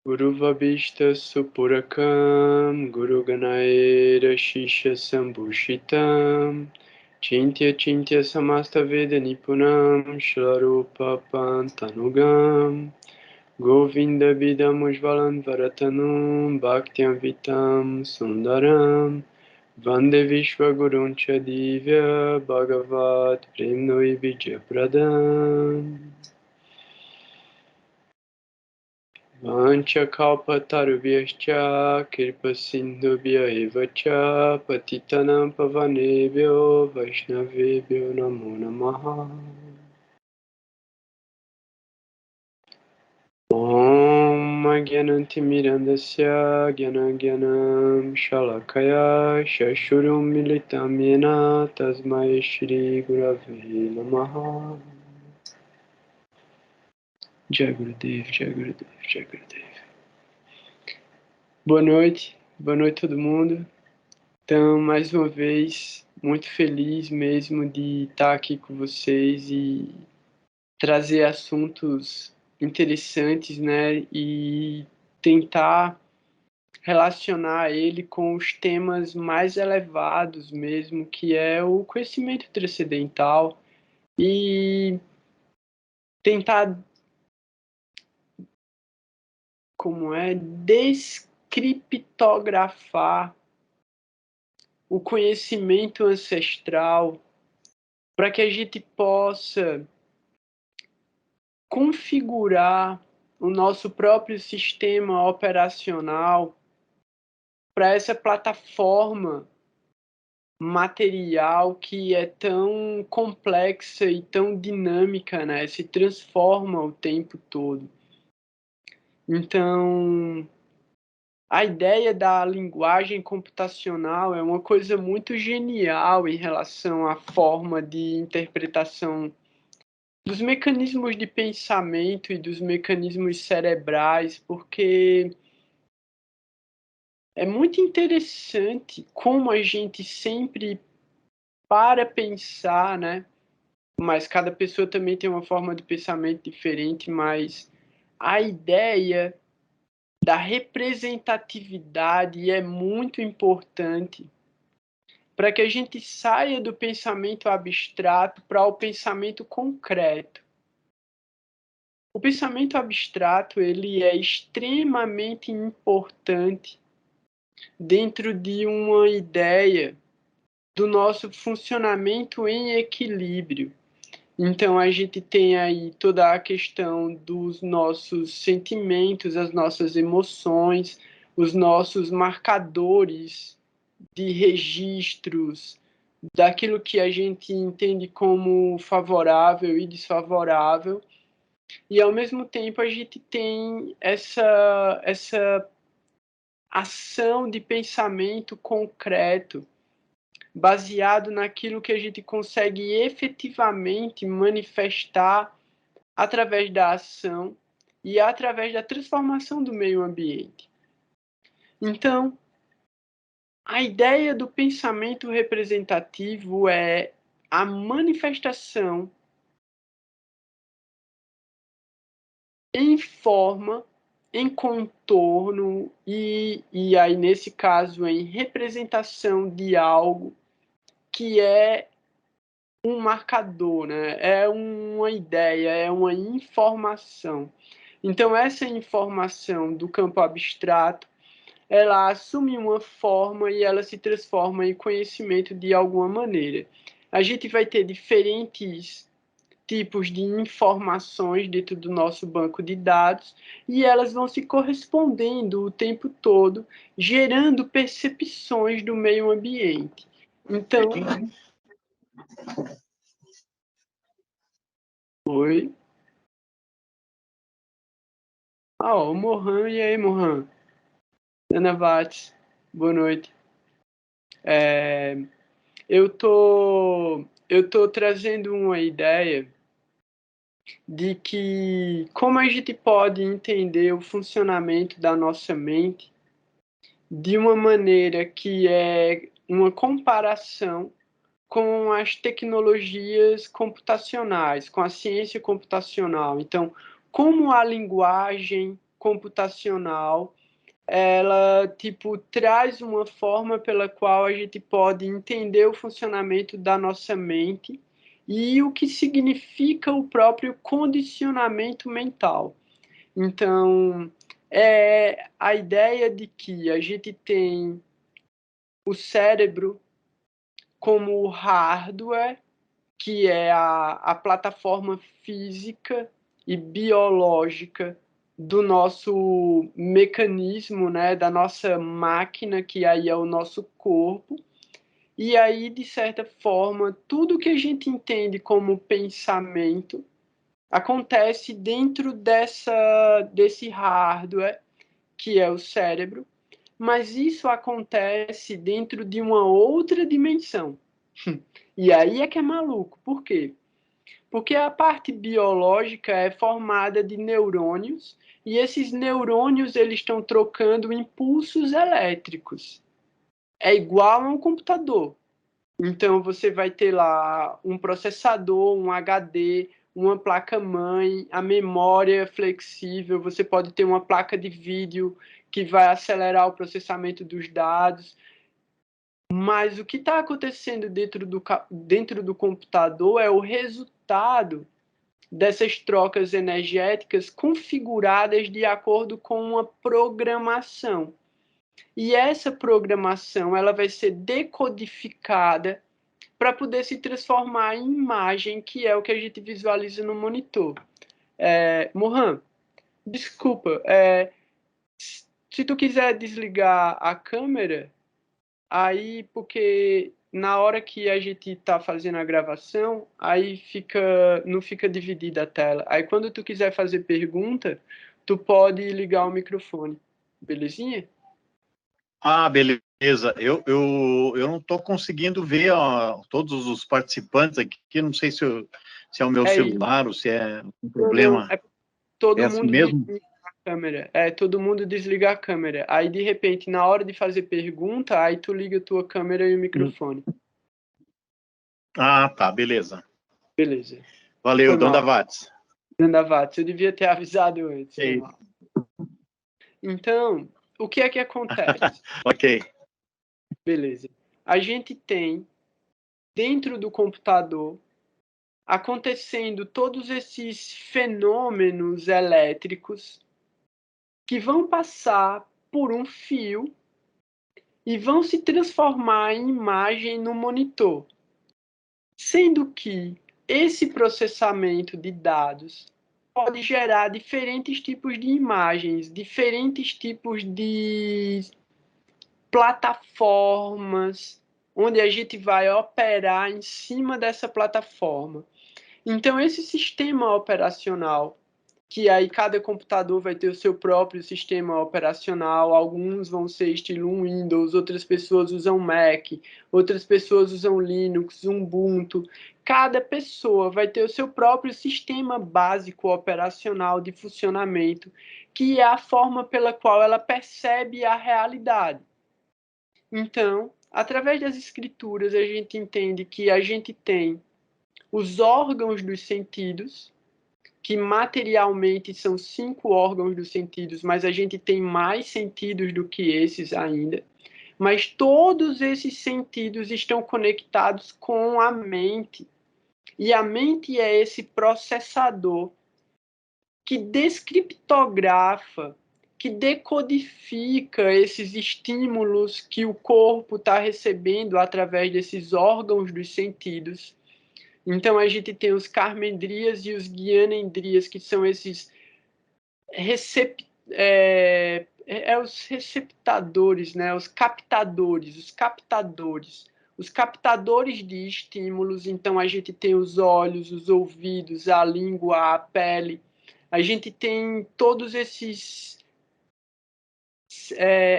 Guru Vabhishta Supurakam, Guru Ganaera Shisha Sambhushitam, Chintya Chintya Samasta Veda Nipunam, Shrarupa Pantanugam, Govinda Bidam Ujvalan Varatanum, Bhaktyam Vitam Sundaram, Vande Vishwa Gurun Chadivya, Bhagavat Premnoi Vijayapradam. Vanchakalpatarubhyascha Kripasindhubhya eva cha Patitanam pavanebhyo Vaishnavebhyo namo namaha. Om Gyanantimirandasya Gyanagyanam Shalakaya Shashurum Militam Yena Tasmai Shri Gurave Namaha. Jai Gurudev, Jai Gurudev, Jai Gurudev. Boa noite todo mundo. Então, mais uma vez, muito feliz mesmo de estar aqui com vocês e trazer assuntos interessantes, né? E tentar relacionar ele com os temas mais elevados mesmo, que é o conhecimento transcendental e tentar, descriptografar o conhecimento ancestral para que a gente possa configurar o nosso próprio sistema operacional para essa plataforma material que é tão complexa e tão dinâmica, né? Se transforma o tempo todo. Então, a ideia da linguagem computacional é uma coisa muito genial em relação à forma de interpretação dos mecanismos de pensamento e dos mecanismos cerebrais, porque é muito interessante como a gente sempre para pensar, né? Mas cada pessoa também tem uma forma de pensamento diferente, mas a ideia da representatividade é muito importante para que a gente saia do pensamento abstrato para o pensamento concreto. O pensamento abstrato ele é extremamente importante dentro de uma ideia do nosso funcionamento em equilíbrio. Então, a gente tem aí toda a questão dos nossos sentimentos, as nossas emoções, os nossos marcadores de registros, daquilo que a gente entende como favorável e desfavorável. E, ao mesmo tempo, a gente tem essa ação de pensamento concreto, baseado naquilo que a gente consegue efetivamente manifestar através da ação e através da transformação do meio ambiente. Então, a ideia do pensamento representativo é a manifestação em forma, em contorno e aí, nesse caso, em representação de algo que é um marcador, né? É uma ideia, é uma informação. Então, essa informação do campo abstrato, ela assume uma forma e ela se transforma em conhecimento de alguma maneira. A gente vai ter diferentes tipos de informações dentro do nosso banco de dados e elas vão se correspondendo o tempo todo, gerando percepções do meio ambiente. Então, oi. O Mohan, e aí, Mohan? Ana Vates, boa noite. Eu tô trazendo uma ideia de que como a gente pode entender o funcionamento da nossa mente de uma maneira que é uma comparação com as tecnologias computacionais, com a ciência computacional. Então, como a linguagem computacional, ela, tipo, traz uma forma pela qual a gente pode entender o funcionamento da nossa mente e o que significa o próprio condicionamento mental. Então, é a ideia de que a gente tem o cérebro como hardware, que é a plataforma física e biológica do nosso mecanismo, né, da nossa máquina, que aí é o nosso corpo. E aí, de certa forma, tudo que a gente entende como pensamento acontece dentro desse hardware, que é o cérebro, mas isso acontece dentro de uma outra dimensão. E aí é que é maluco. Por quê? Porque a parte biológica é formada de neurônios e esses neurônios eles estão trocando impulsos elétricos. É igual a um computador. Então você vai ter lá um processador, um HD, uma placa-mãe, a memória flexível, você pode ter uma placa de vídeo que vai acelerar o processamento dos dados. Mas o que está acontecendo dentro do computador é o resultado dessas trocas energéticas configuradas de acordo com uma programação. E essa programação ela vai ser decodificada para poder se transformar em imagem, que é o que a gente visualiza no monitor. Mohan, desculpa, se tu quiser desligar a câmera, aí porque na hora que a gente está fazendo a gravação, aí não fica dividida a tela. Aí quando tu quiser fazer pergunta, tu pode ligar o microfone, belezinha? Ah, beleza. Eu não estou conseguindo ver todos os participantes aqui. Não sei se é o meu celular ou se é um problema. Não, todo É assim mundo mesmo? desliga a câmera. Todo mundo desliga a câmera. Aí, de repente, na hora de fazer pergunta, aí tu liga a tua câmera e o microfone. Ah, tá, beleza. Beleza. Valeu, Foi Dom mal. Davates. Dandavates, eu devia ter avisado antes. Foi Okay. mal. Então, o que é que acontece? Ok. Beleza. A gente tem, dentro do computador, acontecendo todos esses fenômenos elétricos que vão passar por um fio e vão se transformar em imagem no monitor. Sendo que esse processamento de dados pode gerar diferentes tipos de imagens, diferentes tipos de plataformas, onde a gente vai operar em cima dessa plataforma. Então, esse sistema operacional, que aí cada computador vai ter o seu próprio sistema operacional, alguns vão ser estilo Windows, outras pessoas usam Mac, outras pessoas usam Linux, Ubuntu. Cada pessoa vai ter o seu próprio sistema básico operacional de funcionamento, que é a forma pela qual ela percebe a realidade. Então, através das escrituras, a gente entende que a gente tem os órgãos dos sentidos, que materialmente são 5 órgãos dos sentidos, mas a gente tem mais sentidos do que esses ainda. Mas todos esses sentidos estão conectados com a mente. E a mente é esse processador que descriptografa, que decodifica esses estímulos que o corpo está recebendo através desses órgãos dos sentidos. Então, a gente tem os Carmendrias e os Gyanendrias, que são esses os receptadores, né? Os captadores. Os captadores de estímulos, então a gente tem os olhos, os ouvidos, a língua, a pele. A gente tem todos esses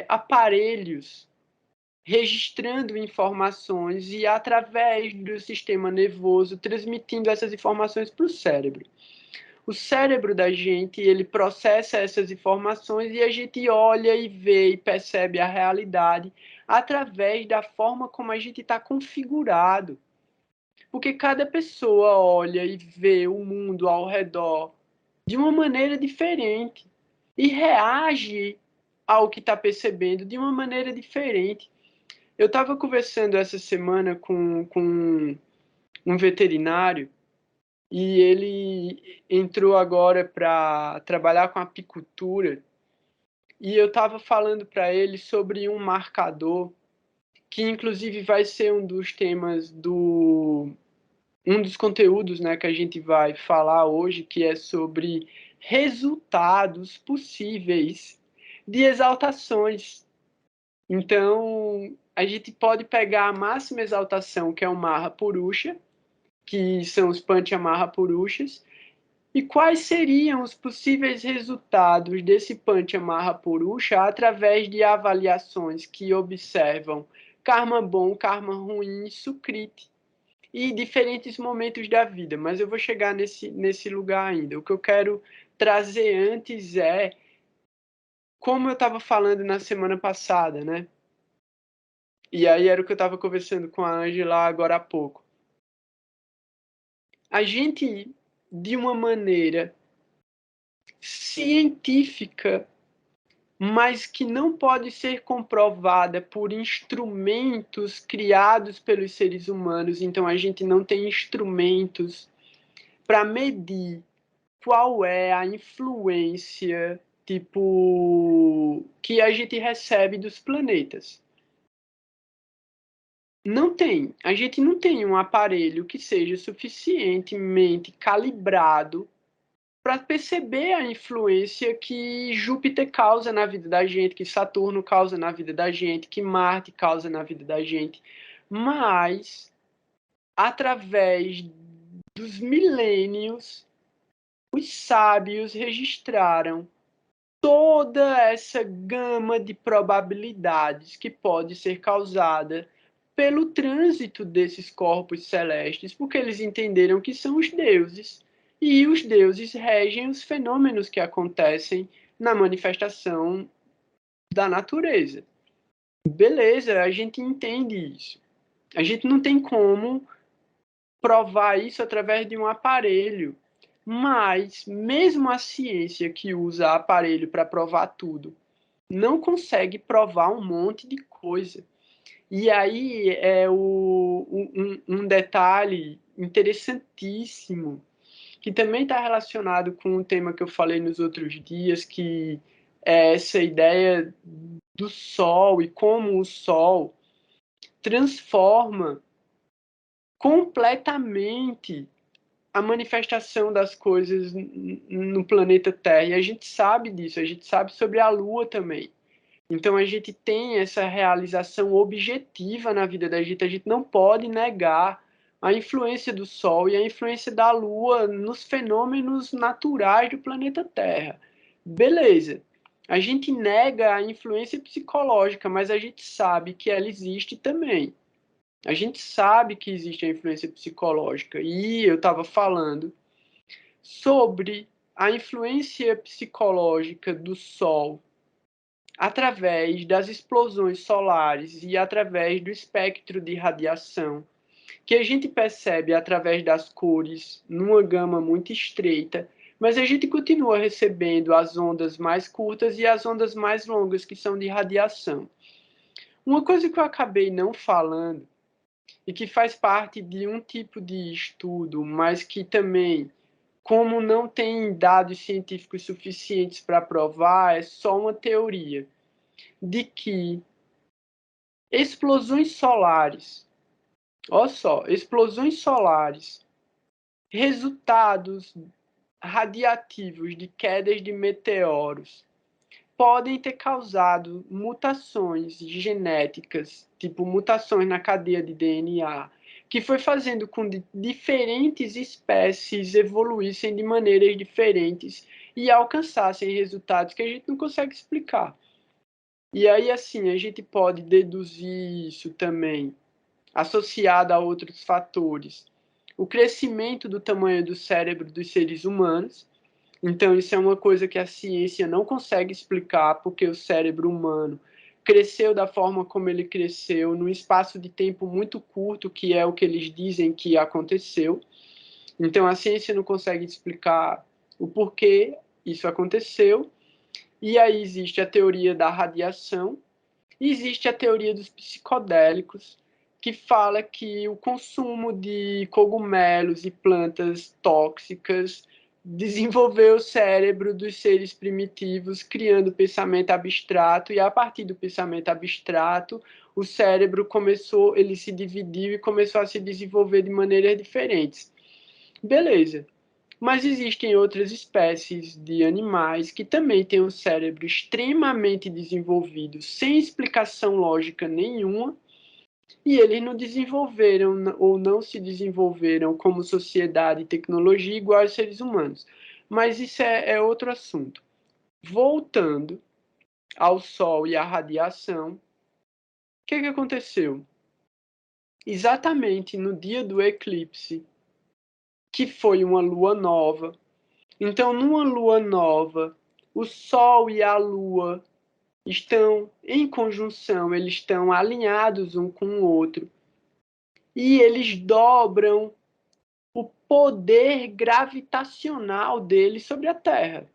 aparelhos registrando informações e através do sistema nervoso transmitindo essas informações para o cérebro. O cérebro da gente, ele processa essas informações e a gente olha e vê e percebe a realidade através da forma como a gente está configurado. Porque cada pessoa olha e vê o mundo ao redor de uma maneira diferente. e reage ao que está percebendo de uma maneira diferente. Eu estava conversando essa semana com um veterinário e ele entrou agora para trabalhar com apicultura e eu estava falando para ele sobre um marcador que inclusive vai ser um dos temas um dos conteúdos, né, que a gente vai falar hoje, que é sobre resultados possíveis de exaltações. Então, a gente pode pegar a máxima exaltação, que é o Maha Purusha, que são os Panchamaha Purushas, e quais seriam os possíveis resultados desse Panchamaha Purusha através de avaliações que observam karma bom, karma ruim e sukriti, e diferentes momentos da vida. Mas eu vou chegar nesse lugar ainda. O que eu quero trazer antes é, como eu estava falando na semana passada, né? E aí era o que eu estava conversando com a Ângela agora há pouco. A gente, de uma maneira científica, mas que não pode ser comprovada por instrumentos criados pelos seres humanos, então a gente não tem instrumentos para medir qual é a influência, tipo, que a gente recebe dos planetas. Não tem. A gente não tem um aparelho que seja suficientemente calibrado para perceber a influência que Júpiter causa na vida da gente, que Saturno causa na vida da gente, que Marte causa na vida da gente. Mas, através dos milênios, os sábios registraram toda essa gama de probabilidades que pode ser causada pelo trânsito desses corpos celestes, porque eles entenderam que são os deuses, e os deuses regem os fenômenos que acontecem na manifestação da natureza. Beleza, a gente entende isso. A gente não tem como provar isso através de um aparelho, mas mesmo a ciência que usa aparelho para provar tudo não consegue provar um monte de coisa. E aí é um detalhe interessantíssimo, que também está relacionado com um tema que eu falei nos outros dias, que é essa ideia do Sol e como o Sol transforma completamente a manifestação das coisas no planeta Terra. E a gente sabe disso, a gente sabe sobre a Lua também. Então a gente tem essa realização objetiva na vida da gente, a gente não pode negar a influência do Sol e a influência da Lua nos fenômenos naturais do planeta Terra. Beleza. A gente nega a influência psicológica, mas a gente sabe que ela existe também. A gente sabe que existe a influência psicológica. E eu estava falando sobre a influência psicológica do Sol através das explosões solares e através do espectro de radiação, que a gente percebe através das cores numa gama muito estreita, mas a gente continua recebendo as ondas mais curtas e as ondas mais longas, que são de radiação. Uma coisa que eu acabei não falando, e que faz parte de um tipo de estudo, mas que também, como não tem dados científicos suficientes para provar, é só uma teoria, de que explosões solares, olha só, explosões solares, resultados radiativos de quedas de meteoros, podem ter causado mutações genéticas, tipo mutações na cadeia de DNA, que foi fazendo com que diferentes espécies evoluíssem de maneiras diferentes e alcançassem resultados que a gente não consegue explicar. E aí, assim, a gente pode deduzir isso também, associado a outros fatores. O crescimento do tamanho do cérebro dos seres humanos. Então, isso é uma coisa que a ciência não consegue explicar, porque o cérebro humano cresceu da forma como ele cresceu, num espaço de tempo muito curto, que é o que eles dizem que aconteceu. Então, a ciência não consegue explicar o porquê isso aconteceu. E aí existe a teoria da radiação, e existe a teoria dos psicodélicos, que fala que o consumo de cogumelos e plantas tóxicas desenvolveu o cérebro dos seres primitivos, criando pensamento abstrato, e a partir do pensamento abstrato, o cérebro começou, ele se dividiu e começou a se desenvolver de maneiras diferentes. Beleza. Mas existem outras espécies de animais que também têm um cérebro extremamente desenvolvido, sem explicação lógica nenhuma, e eles não desenvolveram ou não se desenvolveram como sociedade e tecnologia igual aos seres humanos. Mas isso é outro assunto. Voltando ao Sol e à radiação, o que aconteceu? Exatamente no dia do eclipse, que foi uma lua nova. Então, numa lua nova, o Sol e a Lua estão em conjunção, eles estão alinhados um com o outro. E eles dobram o poder gravitacional deles sobre a Terra.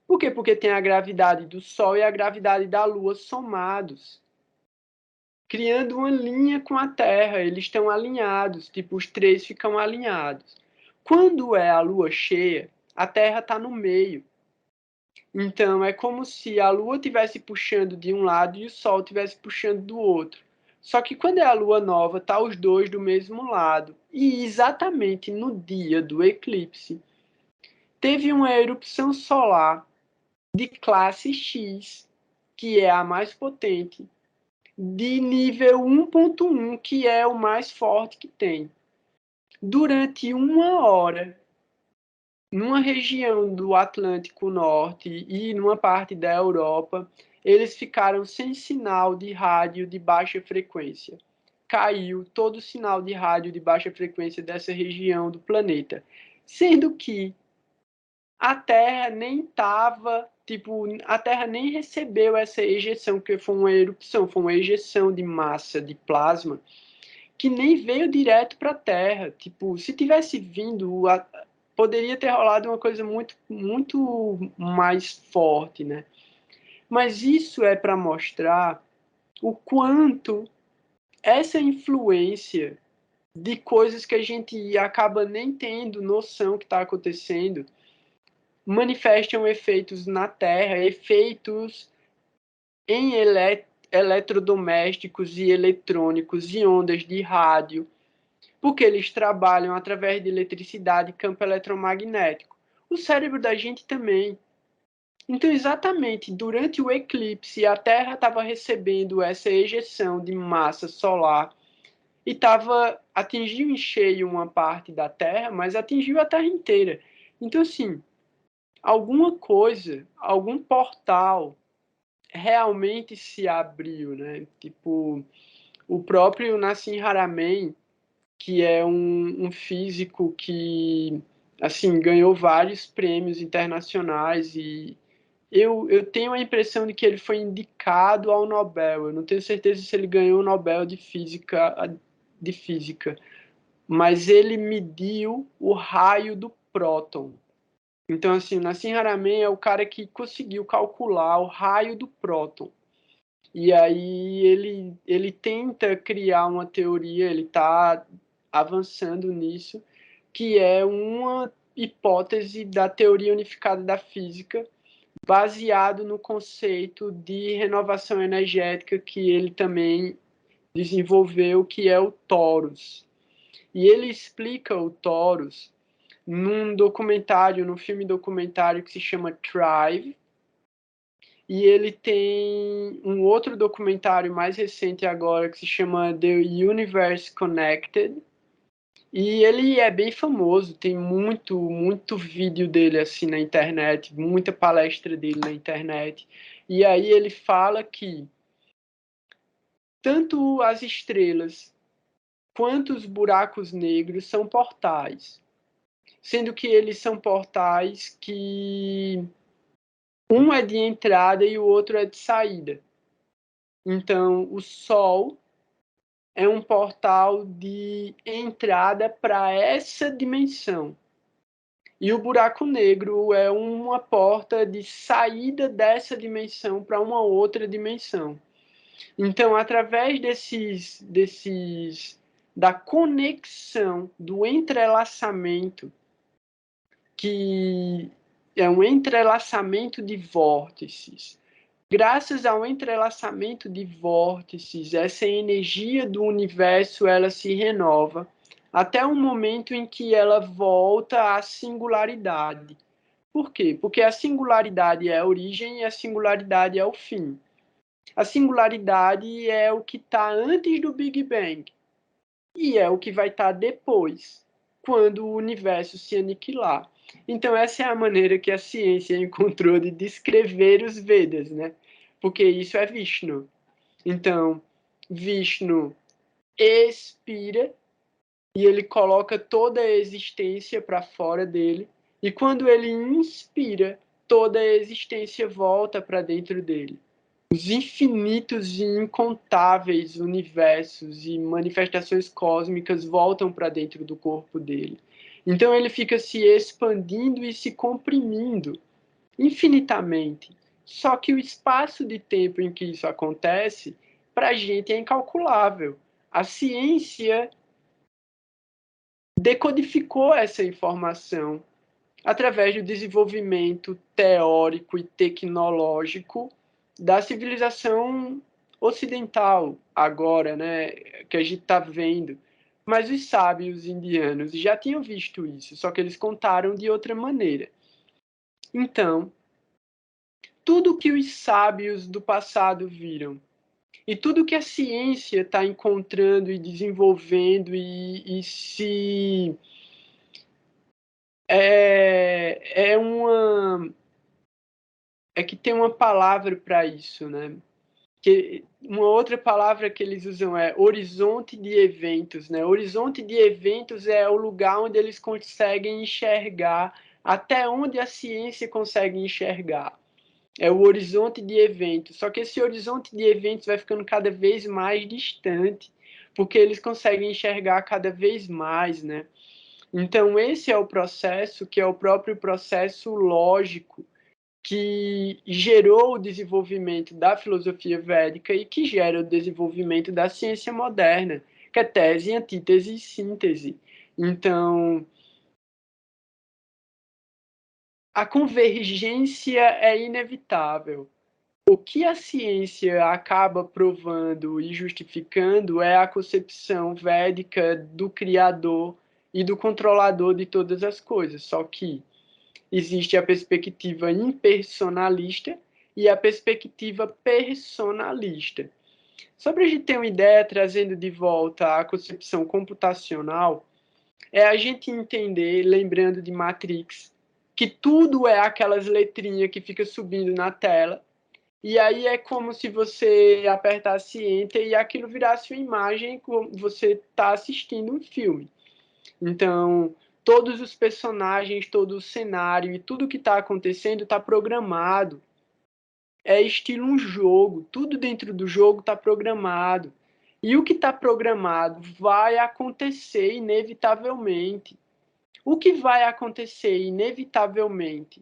Por quê? Porque tem a gravidade do Sol e a gravidade da Lua somados, criando uma linha com a Terra. Eles estão alinhados, tipo, os três ficam alinhados. Quando é a Lua cheia, a Terra está no meio. Então, é como se a Lua estivesse puxando de um lado e o Sol estivesse puxando do outro. Só que quando é a Lua nova, tá os dois do mesmo lado. E exatamente no dia do eclipse, teve uma erupção solar de classe X, que é a mais potente, de nível 1.1, que é o mais forte que tem. Durante 1 hora, numa região do Atlântico Norte e numa parte da Europa, eles ficaram sem sinal de rádio de baixa frequência. Caiu todo o sinal de rádio de baixa frequência dessa região do planeta. Sendo que a Terra nem estava, tipo, a Terra nem recebeu essa ejeção, que foi uma erupção, foi uma ejeção de massa de plasma, que nem veio direto para a Terra. Tipo, se tivesse vindo, poderia ter rolado uma coisa muito, muito mais forte, né? Mas isso é para mostrar o quanto essa influência de coisas que a gente acaba nem tendo noção que está acontecendo manifestam efeitos na Terra, efeitos em eletrodomésticos e eletrônicos e ondas de rádio, porque eles trabalham através de eletricidade e campo eletromagnético. O cérebro da gente também. Então, exatamente durante o eclipse, a Terra estava recebendo essa ejeção de massa solar e atingiu em cheio uma parte da Terra, mas atingiu a Terra inteira. Então, assim, alguma coisa, algum portal realmente se abriu, né? Tipo, o próprio Nassim Haramein, que é um físico que, assim, ganhou vários prêmios internacionais, e eu tenho a impressão de que ele foi indicado ao Nobel. Eu não tenho certeza se ele ganhou o Nobel de física, mas ele mediu o raio do próton. Então, assim, Nassim Haramein é o cara que conseguiu calcular o raio do próton. E aí ele tenta criar uma teoria, ele está avançando nisso, que é uma hipótese da teoria unificada da física, baseado no conceito de renovação energética que ele também desenvolveu, que é o torus. E ele explica o torus num filme documentário que se chama Thrive, e ele tem um outro documentário mais recente agora que se chama The Universe Connected. E ele é bem famoso, tem muito vídeo dele assim na internet, muita palestra dele na internet. E aí ele fala que tanto as estrelas quanto os buracos negros são portais, sendo que eles são portais que um é de entrada e o outro é de saída. Então, o Sol é um portal de entrada para essa dimensão. E o buraco negro é uma porta de saída dessa dimensão para uma outra dimensão. Então, através da conexão, do entrelaçamento, que é um entrelaçamento de vórtices. Graças ao entrelaçamento de vórtices, essa energia do universo ela se renova até o momento em que ela volta à singularidade. Por quê? Porque a singularidade é a origem e a singularidade é o fim. A singularidade é o que está antes do Big Bang e é o que vai estar depois, quando o universo se aniquilar. Então, essa é a maneira que a ciência encontrou de descrever os Vedas, né? Porque isso é Vishnu. Então, Vishnu expira e ele coloca toda a existência para fora dele, e quando ele inspira, toda a existência volta para dentro dele. Os infinitos e incontáveis universos e manifestações cósmicas voltam para dentro do corpo dele. Então ele fica se expandindo e se comprimindo infinitamente. Só que o espaço de tempo em que isso acontece, para a gente é incalculável. A ciência decodificou essa informação através do desenvolvimento teórico e tecnológico da civilização ocidental agora, né, que a gente está vendo. Mas os sábios indianos já tinham visto isso, só que eles contaram de outra maneira. Então, tudo que os sábios do passado viram e tudo que a ciência está encontrando e desenvolvendo e se é que tem uma palavra para isso, né? Uma outra palavra que eles usam é horizonte de eventos, né? Horizonte de eventos é o lugar onde eles conseguem enxergar até onde a ciência consegue enxergar. É o horizonte de eventos. Só que esse horizonte de eventos vai ficando cada vez mais distante, porque eles conseguem enxergar cada vez mais, né? Então, esse é o processo, que é o próprio processo lógico, que gerou o desenvolvimento da filosofia védica e que gera o desenvolvimento da ciência moderna, que é tese, antítese e síntese. Então, a convergência é inevitável. O que a ciência acaba provando e justificando é a concepção védica do criador e do controlador de todas as coisas, só que existe a perspectiva impersonalista e a perspectiva personalista. Só para a gente ter uma ideia, trazendo de volta a concepção computacional, é a gente entender, lembrando de Matrix, que tudo é aquelas letrinhas que fica subindo na tela, e aí é como se você apertasse Enter e aquilo virasse uma imagem como você está assistindo um filme. Então, todos os personagens, todo o cenário e tudo que está acontecendo está programado. É estilo um jogo, tudo dentro do jogo está programado. E o que está programado vai acontecer inevitavelmente. O que vai acontecer inevitavelmente?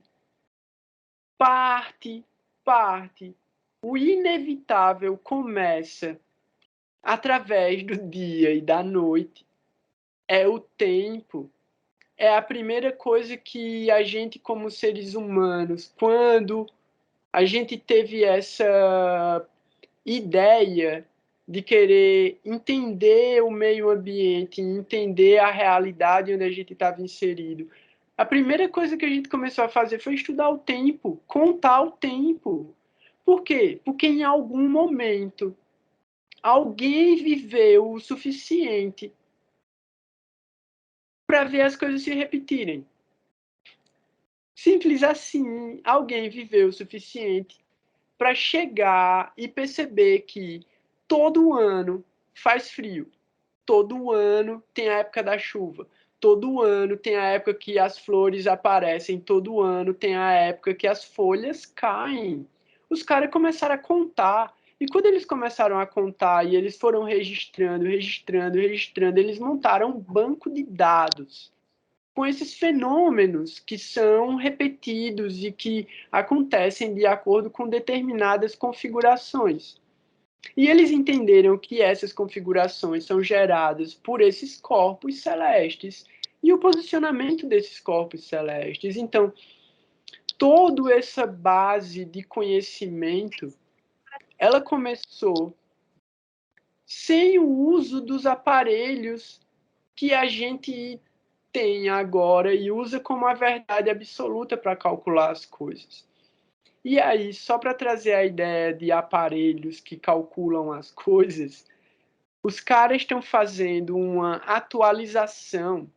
Parte. O inevitável começa através do dia e da noite. É o tempo. É a primeira coisa que a gente, como seres humanos, quando a gente teve essa ideia de querer entender o meio ambiente, entender a realidade onde a gente estava inserido, a primeira coisa que a gente começou a fazer foi estudar o tempo, contar o tempo. Por quê? Porque em algum momento alguém viveu o suficiente para ver as coisas se repetirem. Simples assim, alguém viveu o suficiente para chegar e perceber que todo ano faz frio, todo ano tem a época da chuva, todo ano tem a época que as flores aparecem, todo ano tem a época que as folhas caem. Os caras começaram a contar. E quando eles começaram a contar e eles foram registrando, eles montaram um banco de dados com esses fenômenos que são repetidos e que acontecem de acordo com determinadas configurações. E eles entenderam que essas configurações são geradas por esses corpos celestes e o posicionamento desses corpos celestes. Então, toda essa base de conhecimento, ela começou sem o uso dos aparelhos que a gente tem agora e usa como a verdade absoluta para calcular as coisas. E aí, só para trazer a ideia de aparelhos que calculam as coisas, os caras estão fazendo uma atualização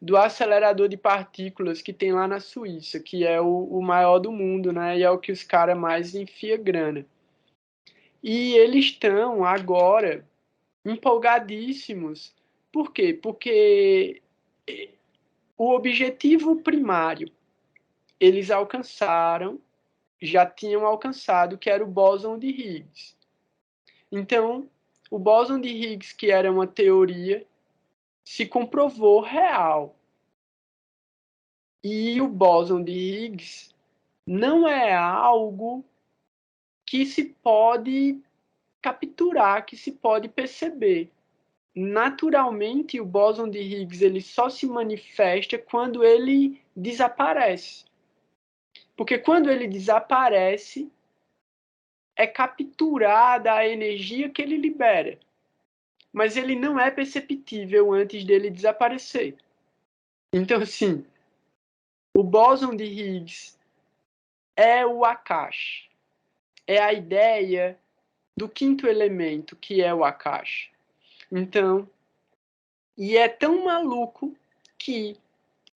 do acelerador de partículas que tem lá na Suíça, que é o maior do mundo, né? E é o que os caras mais enfiam grana. E eles estão agora empolgadíssimos. Por quê? Porque o objetivo primário eles alcançaram, já tinham alcançado, que era o bóson de Higgs. Então, o bóson de Higgs, que era uma teoria, se comprovou real. E o bóson de Higgs não é algo que se pode capturar, que se pode perceber. Naturalmente, o bóson de Higgs ele só se manifesta quando ele desaparece. Porque quando ele desaparece, é capturada a energia que ele libera. Mas ele não é perceptível antes dele desaparecer. Então, assim, o bóson de Higgs é o Akash. É a ideia do quinto elemento, que é o Akash. Então, e é tão maluco que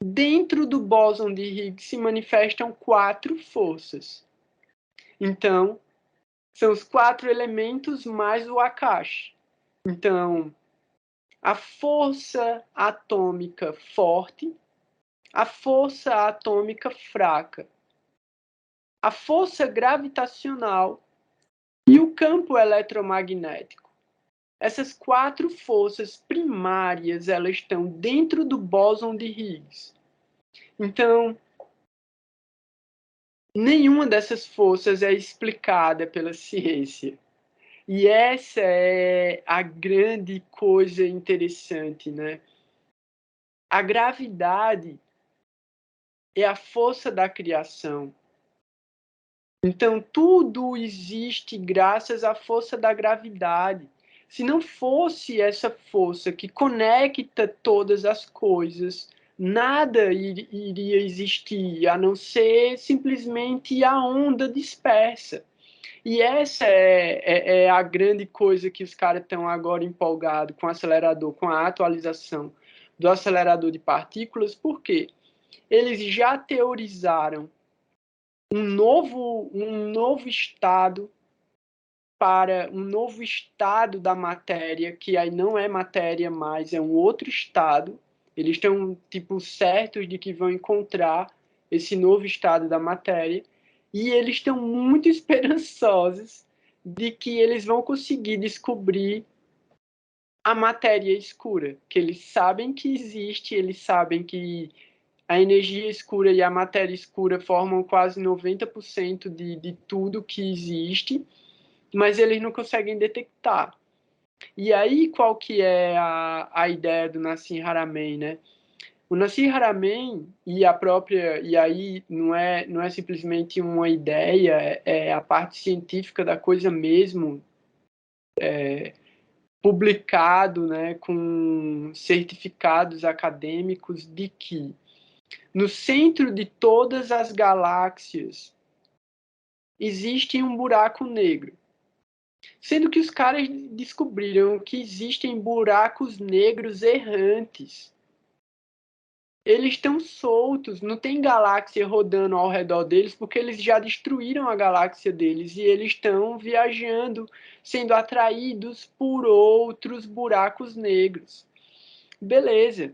dentro do bóson de Higgs se manifestam 4 forças. Então, são os 4 elementos mais o Akash. Então, a força atômica forte, a força atômica fraca, a força gravitacional e o campo eletromagnético. Essas 4 forças primárias, elas estão dentro do bóson de Higgs. Então, nenhuma dessas forças é explicada pela ciência. E essa é a grande coisa interessante, né? A gravidade é a força da criação. Então, tudo existe graças à força da gravidade. Se não fosse essa força que conecta todas as coisas, nada iria existir, a não ser simplesmente a onda dispersa. E essa é a grande coisa que os caras estão agora empolgados com o acelerador, com a atualização do acelerador de partículas, porque eles já teorizaram um novo estado da matéria, que aí não é matéria mais, é um outro estado. Eles estão tipo certos de que vão encontrar esse novo estado da matéria e eles estão muito esperançosos de que eles vão conseguir descobrir a matéria escura, que eles sabem que existe, eles sabem que a energia escura e a matéria escura formam quase 90% de tudo que existe, mas eles não conseguem detectar. E aí, qual que é a ideia do Nassim Haramein, né? O Nassim Haramein e a própria... E aí não é simplesmente uma ideia, é a parte científica da coisa mesmo, publicado, né, com certificados acadêmicos de que no centro de todas as galáxias existe um buraco negro. Sendo que os caras descobriram que existem buracos negros errantes. Eles estão soltos, não tem galáxia rodando ao redor deles, porque eles já destruíram a galáxia deles e eles estão viajando, sendo atraídos por outros buracos negros. Beleza.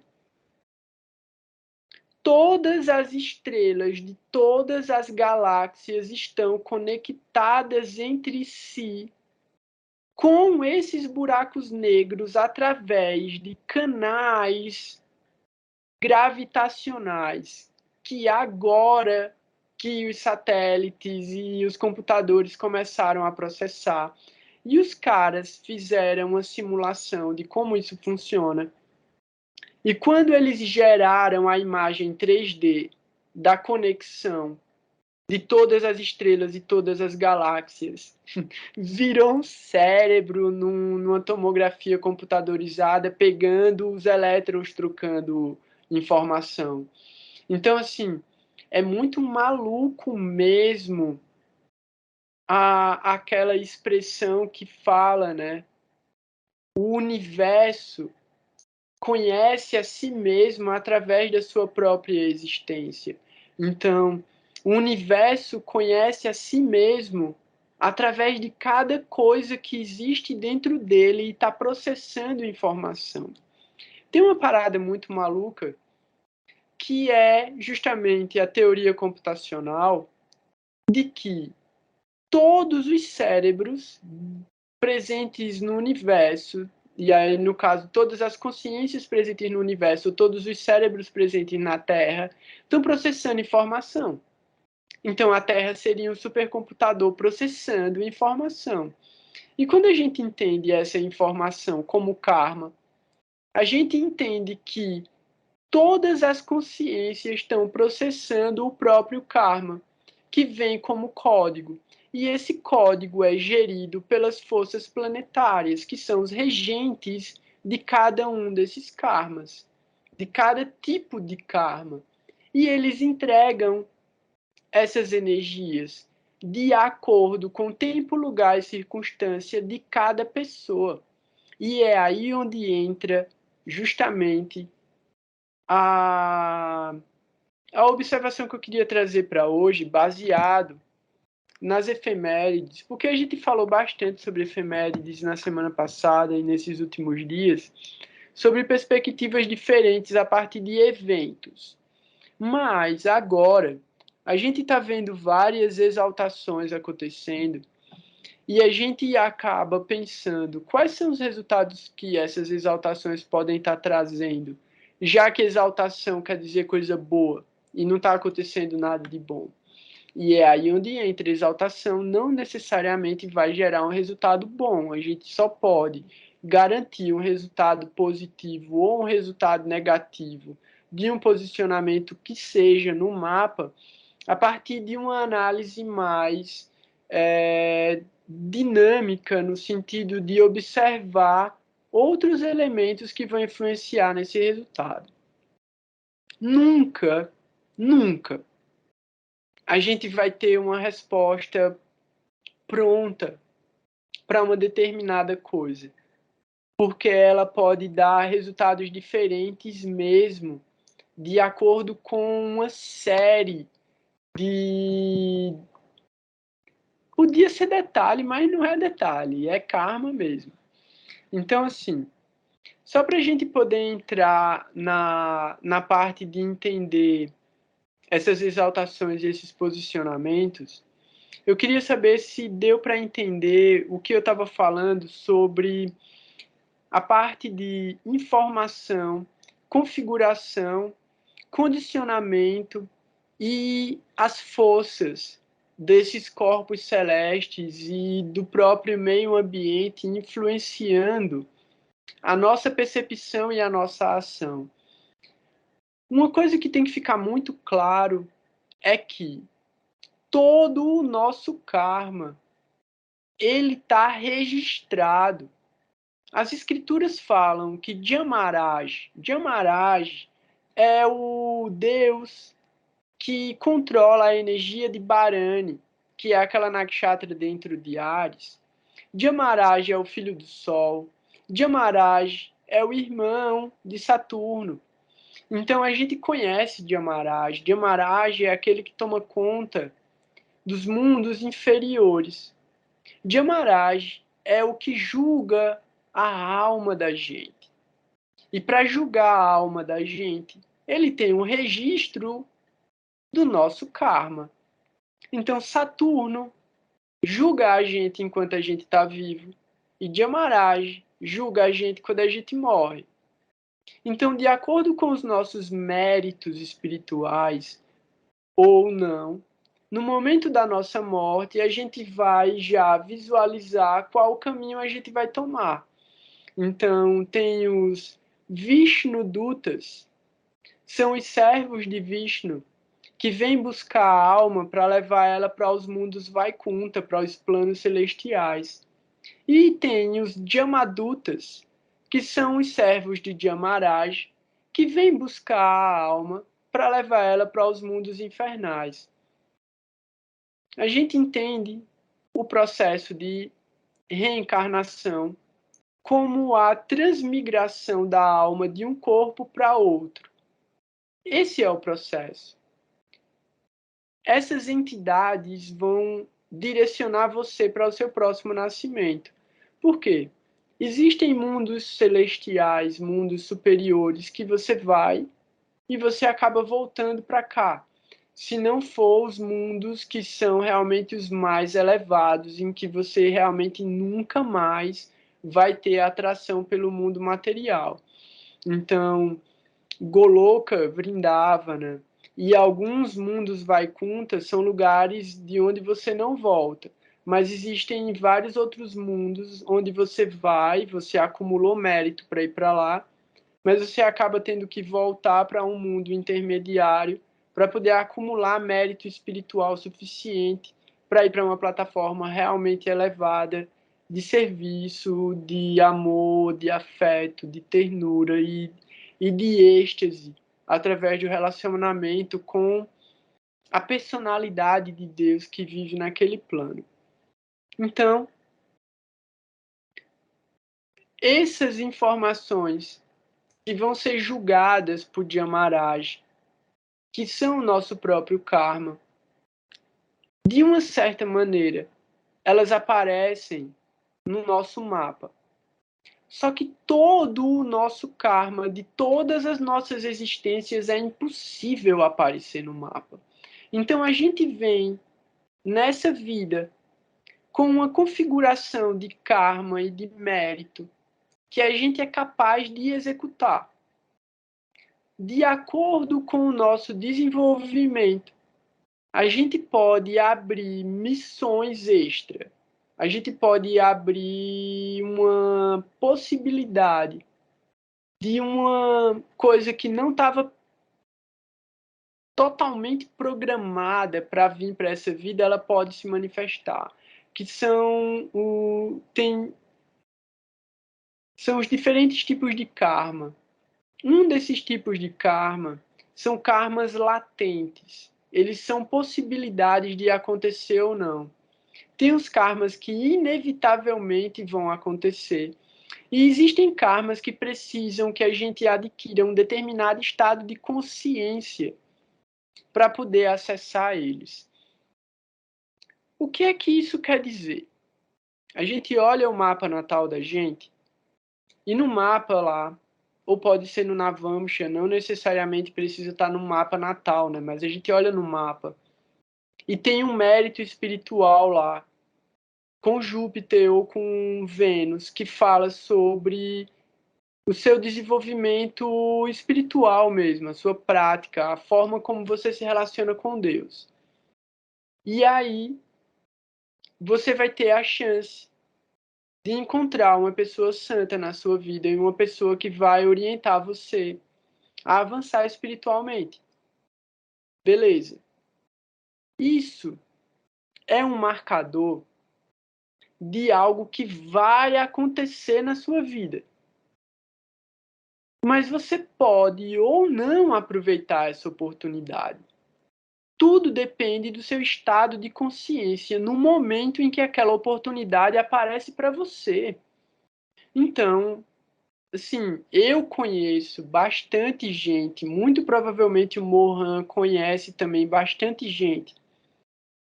Todas as estrelas de todas as galáxias estão conectadas entre si com esses buracos negros através de canais gravitacionais que agora que os satélites e os computadores começaram a processar. E os caras fizeram uma simulação de como isso funciona. E quando eles geraram a imagem 3D da conexão de todas as estrelas e todas as galáxias, virou um cérebro numa tomografia computadorizada, pegando os elétrons, trocando informação. Então, assim, é muito maluco mesmo aquela expressão que fala, né? O universo conhece a si mesmo através da sua própria existência. Então, o universo conhece a si mesmo através de cada coisa que existe dentro dele e está processando informação. Tem uma parada muito maluca que é justamente a teoria computacional de que todos os cérebros presentes no universo, e aí, no caso, todas as consciências presentes no universo, todos os cérebros presentes na Terra, estão processando informação. Então, a Terra seria um supercomputador processando informação. E quando a gente entende essa informação como karma, a gente entende que todas as consciências estão processando o próprio karma, que vem como código. E esse código é gerido pelas forças planetárias, que são os regentes de cada um desses karmas, de cada tipo de karma. E eles entregam essas energias de acordo com o tempo, lugar e circunstância de cada pessoa. E é aí onde entra justamente a observação que eu queria trazer para hoje, baseado nas efemérides, porque a gente falou bastante sobre efemérides na semana passada e nesses últimos dias, sobre perspectivas diferentes a partir de eventos. Mas agora, a gente está vendo várias exaltações acontecendo e a gente acaba pensando quais são os resultados que essas exaltações podem estar trazendo, já que exaltação quer dizer coisa boa e não está acontecendo nada de bom. E é aí onde entra exaltação, não necessariamente vai gerar um resultado bom. A gente só pode garantir um resultado positivo ou um resultado negativo de um posicionamento que seja no mapa a partir de uma análise mais dinâmica, no sentido de observar outros elementos que vão influenciar nesse resultado. Nunca a gente vai ter uma resposta pronta para uma determinada coisa, porque ela pode dar resultados diferentes mesmo, de acordo com uma série de... Podia ser detalhe, mas não é detalhe, é karma mesmo. Então, assim, só para a gente poder entrar na parte de entender essas exaltações e esses posicionamentos, eu queria saber se deu para entender o que eu estava falando sobre a parte de informação, configuração, condicionamento e as forças desses corpos celestes e do próprio meio ambiente influenciando a nossa percepção e a nossa ação. Uma coisa que tem que ficar muito claro é que todo o nosso karma, ele está registrado. As escrituras falam que Jamaraj é o deus que controla a energia de Bharani, que é aquela nakshatra dentro de Ares. Jamaraj é o filho do Sol. Jamaraj é o irmão de Saturno. Então a gente conhece Jamaraj. Jamaraj é aquele que toma conta dos mundos inferiores. Jamaraj é o que julga a alma da gente. E para julgar a alma da gente, ele tem um registro do nosso karma. Então Saturno julga a gente enquanto a gente está vivo e Jamaraj julga a gente quando a gente morre. Então, de acordo com os nossos méritos espirituais, ou não, no momento da nossa morte, a gente vai já visualizar qual caminho a gente vai tomar. Então, tem os Vishnu-dutas, são os servos de Vishnu, que vêm buscar a alma para levar ela para os mundos Vaikunta, para os planos celestiais. E tem os Jamadutas, que são os servos de Jamaraj, que vêm buscar a alma para levar ela para os mundos infernais. A gente entende o processo de reencarnação como a transmigração da alma de um corpo para outro. Esse é o processo. Essas entidades vão direcionar você para o seu próximo nascimento. Por quê? Existem mundos celestiais, mundos superiores, que você vai e você acaba voltando para cá. Se não for os mundos que são realmente os mais elevados, em que você realmente nunca mais vai ter atração pelo mundo material. Então, Goloka, Vrindavana e alguns mundos Vaikunta são lugares de onde você não volta. Mas existem vários outros mundos onde você vai, você acumulou mérito para ir para lá, mas você acaba tendo que voltar para um mundo intermediário para poder acumular mérito espiritual suficiente para ir para uma plataforma realmente elevada de serviço, de amor, de afeto, de ternura e de êxtase, através do relacionamento com a personalidade de Deus que vive naquele plano. Então, essas informações que vão ser julgadas por Yamaraj, que são o nosso próprio karma, de uma certa maneira, elas aparecem no nosso mapa. Só que todo o nosso karma, de todas as nossas existências, é impossível aparecer no mapa. Então a gente vem nessa vida com uma configuração de karma e de mérito que a gente é capaz de executar. De acordo com o nosso desenvolvimento, a gente pode abrir missões extra. A gente pode abrir uma possibilidade de uma coisa que não estava totalmente programada para vir para essa vida, ela pode se manifestar. Que são são os diferentes tipos de karma. Um desses tipos de karma são karmas latentes. Eles são possibilidades de acontecer ou não. Tem os karmas que inevitavelmente vão acontecer. E existem karmas que precisam que a gente adquira um determinado estado de consciência para poder acessar eles. O que é que isso quer dizer? A gente olha o mapa natal da gente e no mapa lá, ou pode ser no Navamsha, não necessariamente precisa estar no mapa natal, né? Mas a gente olha no mapa e tem um mérito espiritual lá, com Júpiter ou com Vênus, que fala sobre o seu desenvolvimento espiritual mesmo, a sua prática, a forma como você se relaciona com Deus. E aí você vai ter a chance de encontrar uma pessoa santa na sua vida e uma pessoa que vai orientar você a avançar espiritualmente. Beleza. Isso é um marcador de algo que vai acontecer na sua vida. Mas você pode ou não aproveitar essa oportunidade. Tudo depende do seu estado de consciência no momento em que aquela oportunidade aparece para você. Então, assim, eu conheço bastante gente, muito provavelmente o Mohan conhece também bastante gente,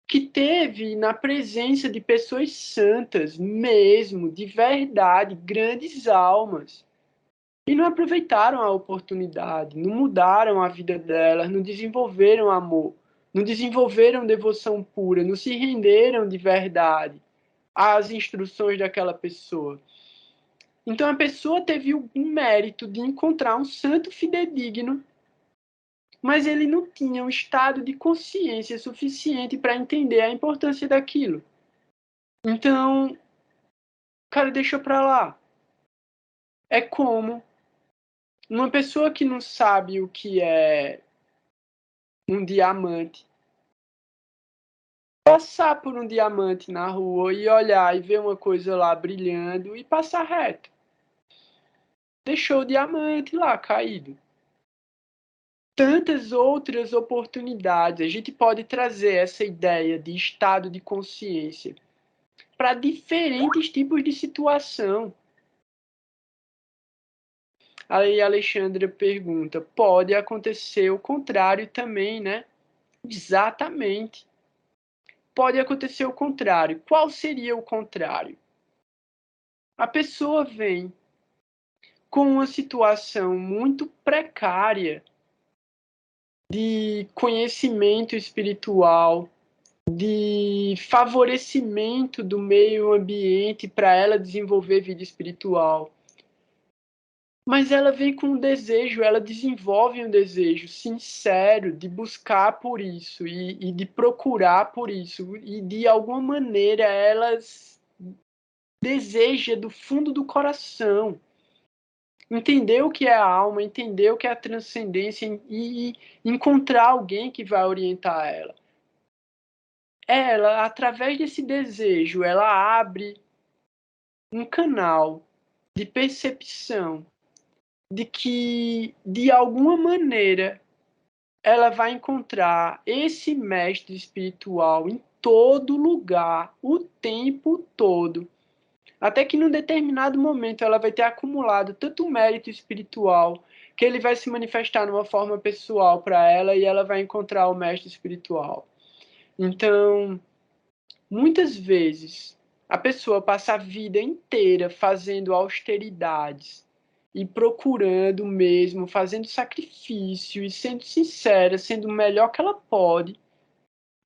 que teve na presença de pessoas santas mesmo, de verdade, grandes almas, e não aproveitaram a oportunidade, não mudaram a vida delas, não desenvolveram amor, não desenvolveram devoção pura, não se renderam de verdade às instruções daquela pessoa. Então a pessoa teve o mérito de encontrar um santo fidedigno, mas ele não tinha um estado de consciência suficiente para entender a importância daquilo. Então, o cara deixou para lá. É como uma pessoa que não sabe o que é um diamante passar por um diamante na rua e olhar e ver uma coisa lá brilhando e passar reto. Deixou o diamante lá caído. Tantas outras oportunidades. A gente pode trazer essa ideia de estado de consciência para diferentes tipos de situação. Aí a Alexandra pergunta, pode acontecer o contrário também, né? Exatamente. Pode acontecer o contrário. Qual seria o contrário? A pessoa vem com uma situação muito precária de conhecimento espiritual, de favorecimento do meio ambiente para ela desenvolver vida espiritual. Mas ela vem com um desejo, ela desenvolve um desejo sincero de buscar por isso e de procurar por isso. E de alguma maneira ela deseja do fundo do coração entender o que é a alma, entender o que é a transcendência e encontrar alguém que vai orientar ela. Ela, através desse desejo, ela abre um canal de percepção de que, de alguma maneira, ela vai encontrar esse mestre espiritual em todo lugar, o tempo todo. Até que num determinado momento ela vai ter acumulado tanto mérito espiritual que ele vai se manifestar numa forma pessoal para ela e ela vai encontrar o mestre espiritual. Então, muitas vezes, a pessoa passa a vida inteira fazendo austeridades e procurando mesmo, fazendo sacrifício e sendo sincera, sendo o melhor que ela pode.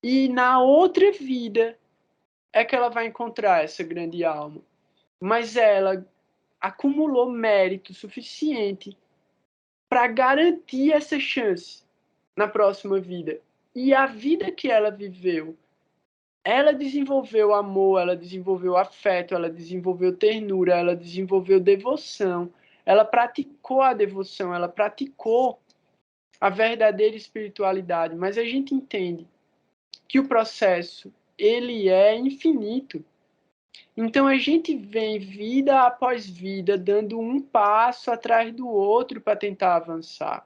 E na outra vida é que ela vai encontrar essa grande alma. Mas ela acumulou mérito suficiente para garantir essa chance na próxima vida. E a vida que ela viveu, ela desenvolveu amor, ela desenvolveu afeto, ela desenvolveu ternura, ela desenvolveu devoção, ela praticou a devoção, ela praticou a verdadeira espiritualidade. Mas a gente entende que o processo ele é infinito. Então a gente vem vida após vida, dando um passo atrás do outro para tentar avançar.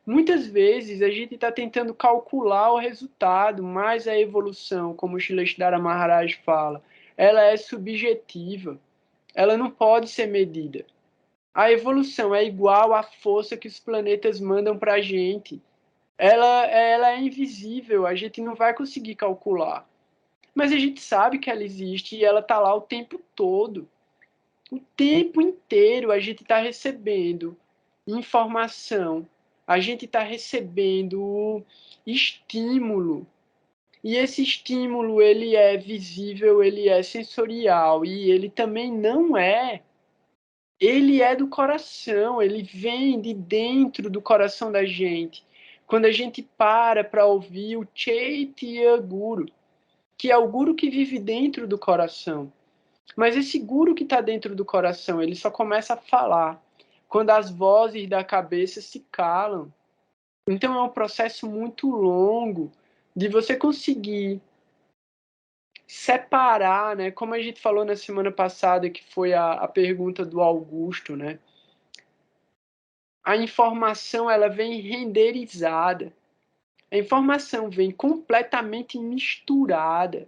Muitas vezes a gente está tentando calcular o resultado, mas a evolução, como o Shrestha Maharaj fala, ela é subjetiva, ela não pode ser medida. A evolução é igual à força que os planetas mandam para a gente. Ela é invisível, a gente não vai conseguir calcular. Mas a gente sabe que ela existe e ela está lá o tempo todo. O tempo inteiro a gente está recebendo informação, a gente está recebendo estímulo. E esse estímulo ele é visível, ele é sensorial e ele também não é. Ele é do coração, ele vem de dentro do coração da gente. Quando a gente para ouvir o Chaitya Guru, que é o guru que vive dentro do coração. Mas esse guru que está dentro do coração, ele só começa a falar quando as vozes da cabeça se calam. Então é um processo muito longo de você conseguir separar, né? Como a gente falou na semana passada, que foi a pergunta do Augusto, né? A informação ela vem renderizada. A informação vem completamente misturada.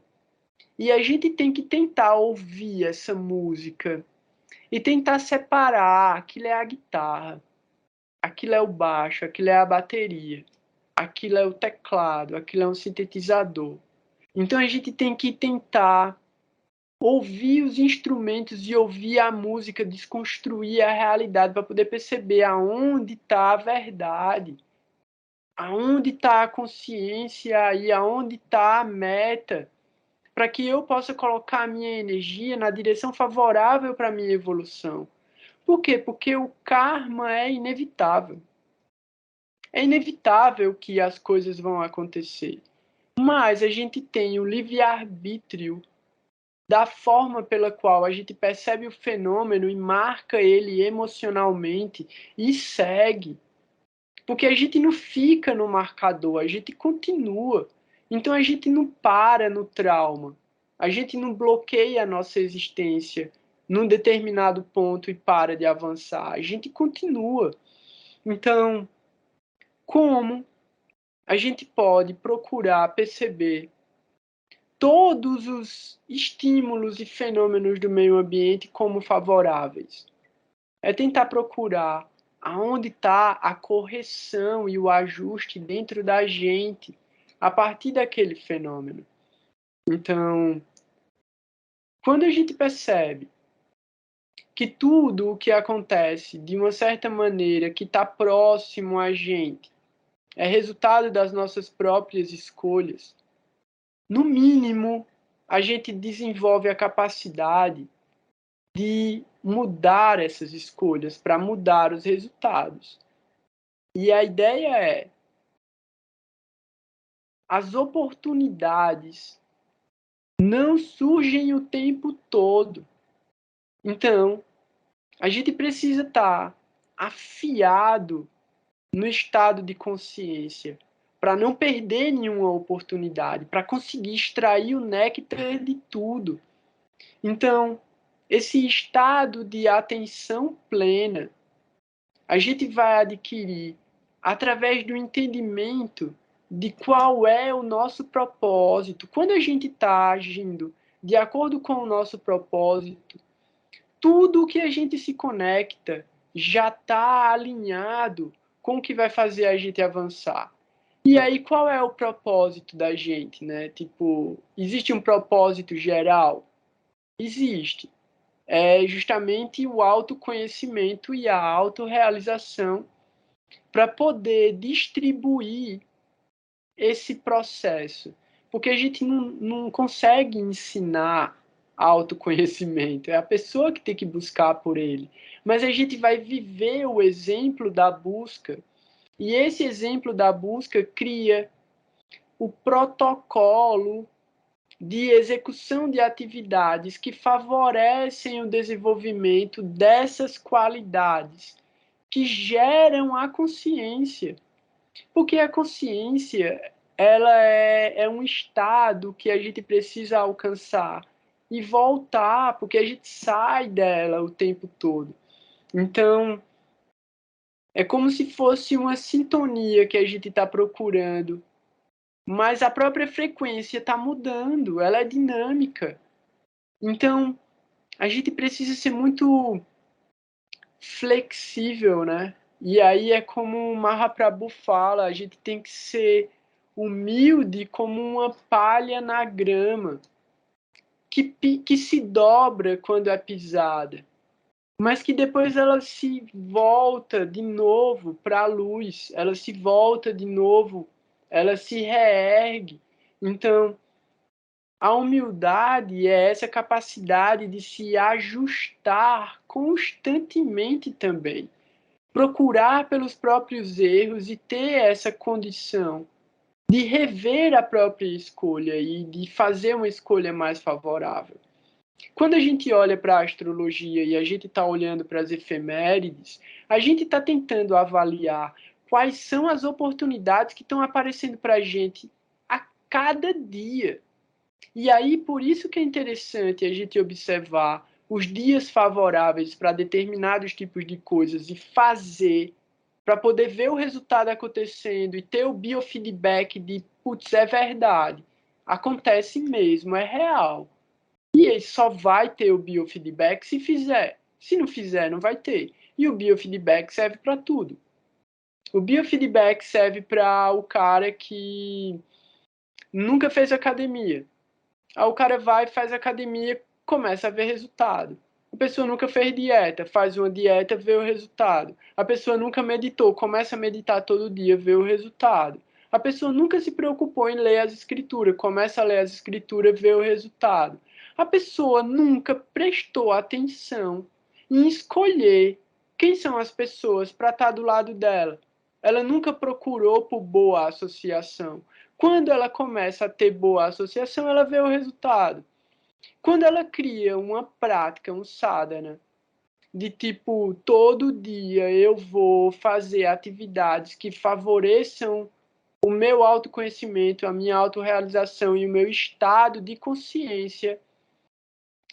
E a gente tem que tentar ouvir essa música e tentar separar. Aquilo é a guitarra, aquilo é o baixo, aquilo é a bateria, aquilo é o teclado, aquilo é um sintetizador. Então a gente tem que tentar ouvir os instrumentos e ouvir a música, desconstruir a realidade para poder perceber aonde está a verdade, aonde está a consciência e aonde está a meta, para que eu possa colocar a minha energia na direção favorável para a minha evolução. Por quê? Porque o karma é inevitável. É inevitável que as coisas vão acontecer. Mas a gente tem o livre-arbítrio da forma pela qual a gente percebe o fenômeno e marca ele emocionalmente e segue. Porque a gente não fica no marcador, a gente continua. Então a gente não para no trauma. A gente não bloqueia a nossa existência num determinado ponto e para de avançar. A gente continua. Então, como a gente pode procurar perceber todos os estímulos e fenômenos do meio ambiente como favoráveis? É tentar procurar aonde está a correção e o ajuste dentro da gente a partir daquele fenômeno. Então, quando a gente percebe que tudo o que acontece de uma certa maneira que está próximo a gente é resultado das nossas próprias escolhas, no mínimo, a gente desenvolve a capacidade de mudar essas escolhas para mudar os resultados. E a ideia é: as oportunidades não surgem o tempo todo. Então, a gente precisa estar afiado no estado de consciência para não perder nenhuma oportunidade, para conseguir extrair o néctar de tudo. Então, esse estado de atenção plena, a gente vai adquirir através do entendimento de qual é o nosso propósito. Quando a gente está agindo de acordo com o nosso propósito, tudo o que a gente se conecta já está alinhado com o que vai fazer a gente avançar. E aí, qual é o propósito da gente, né? Tipo, existe um propósito geral? Existe. É justamente o autoconhecimento e a autorrealização para poder distribuir esse processo. Porque a gente não consegue ensinar autoconhecimento, é a pessoa que tem que buscar por ele. Mas a gente vai viver o exemplo da busca, e esse exemplo da busca cria o protocolo de execução de atividades que favorecem o desenvolvimento dessas qualidades que geram a consciência. Porque a consciência, ela é um estado que a gente precisa alcançar e voltar, porque a gente sai dela o tempo todo. Então, é como se fosse uma sintonia que a gente está procurando, mas a própria frequência está mudando, ela é dinâmica. Então, a gente precisa ser muito flexível, né? E aí é como o Mahaprabhu fala, a gente tem que ser humilde como uma palha na grama, que se dobra quando é pisada, mas que depois ela se volta de novo para a luz, ela se volta de novo, ela se reergue. Então, a humildade é essa capacidade de se ajustar constantemente também. Procurar pelos próprios erros e ter essa condição de rever a própria escolha e de fazer uma escolha mais favorável. Quando a gente olha para a astrologia e a gente está olhando para as efemérides, a gente está tentando avaliar quais são as oportunidades que estão aparecendo para a gente a cada dia. E aí, por isso que é interessante a gente observar os dias favoráveis para determinados tipos de coisas e fazer para poder ver o resultado acontecendo e ter o biofeedback de, putz, é verdade, acontece mesmo, é real. E ele só vai ter o biofeedback se fizer. Se não fizer, não vai ter. E o biofeedback serve para tudo. O biofeedback serve para o cara que nunca fez academia. Aí o cara vai, faz academia, começa a ver resultado. A pessoa nunca fez dieta, faz uma dieta, vê o resultado. A pessoa nunca meditou, começa a meditar todo dia, vê o resultado. A pessoa nunca se preocupou em ler as escrituras, começa a ler as escrituras, vê o resultado. A pessoa nunca prestou atenção em escolher quem são as pessoas para estar do lado dela. Ela nunca procurou por boa associação. Quando ela começa a ter boa associação, ela vê o resultado. Quando ela cria uma prática, um sadhana, de tipo, todo dia eu vou fazer atividades que favoreçam o meu autoconhecimento, a minha autorrealização e o meu estado de consciência,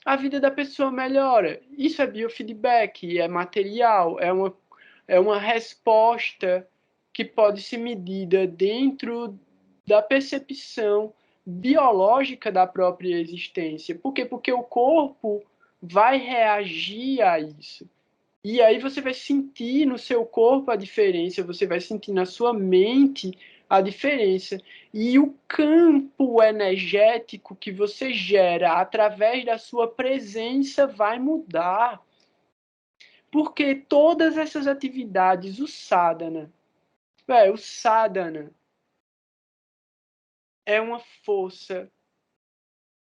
a vida da pessoa melhora. Isso é biofeedback, é material, é uma resposta que pode ser medida dentro da percepção biológica da própria existência. Por quê? Porque o corpo vai reagir a isso. E aí você vai sentir no seu corpo a diferença, você vai sentir na sua mente a diferença. E o campo energético que você gera através da sua presença vai mudar. Porque todas essas atividades, o sadhana é uma força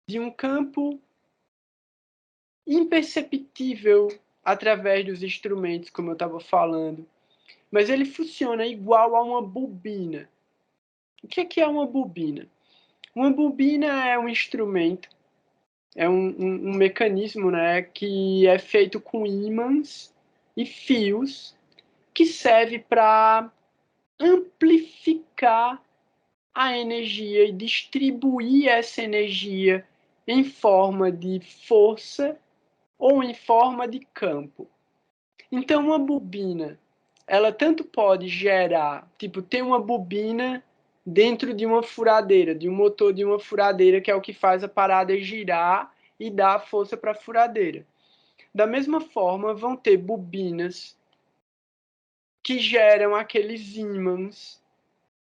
de um campo imperceptível através dos instrumentos, como eu estava falando. Mas ele funciona igual a uma bobina. O que é uma bobina? Uma bobina é um instrumento, é um mecanismo, né, que é feito com ímãs e fios, que serve para amplificar a energia e distribuir essa energia em forma de força ou em forma de campo. Então, uma bobina, ela tanto pode gerar, tipo, tem uma bobina dentro de uma furadeira, de um motor de uma furadeira, que é o que faz a parada girar e dar força para a furadeira. Da mesma forma, vão ter bobinas que geram aqueles ímãs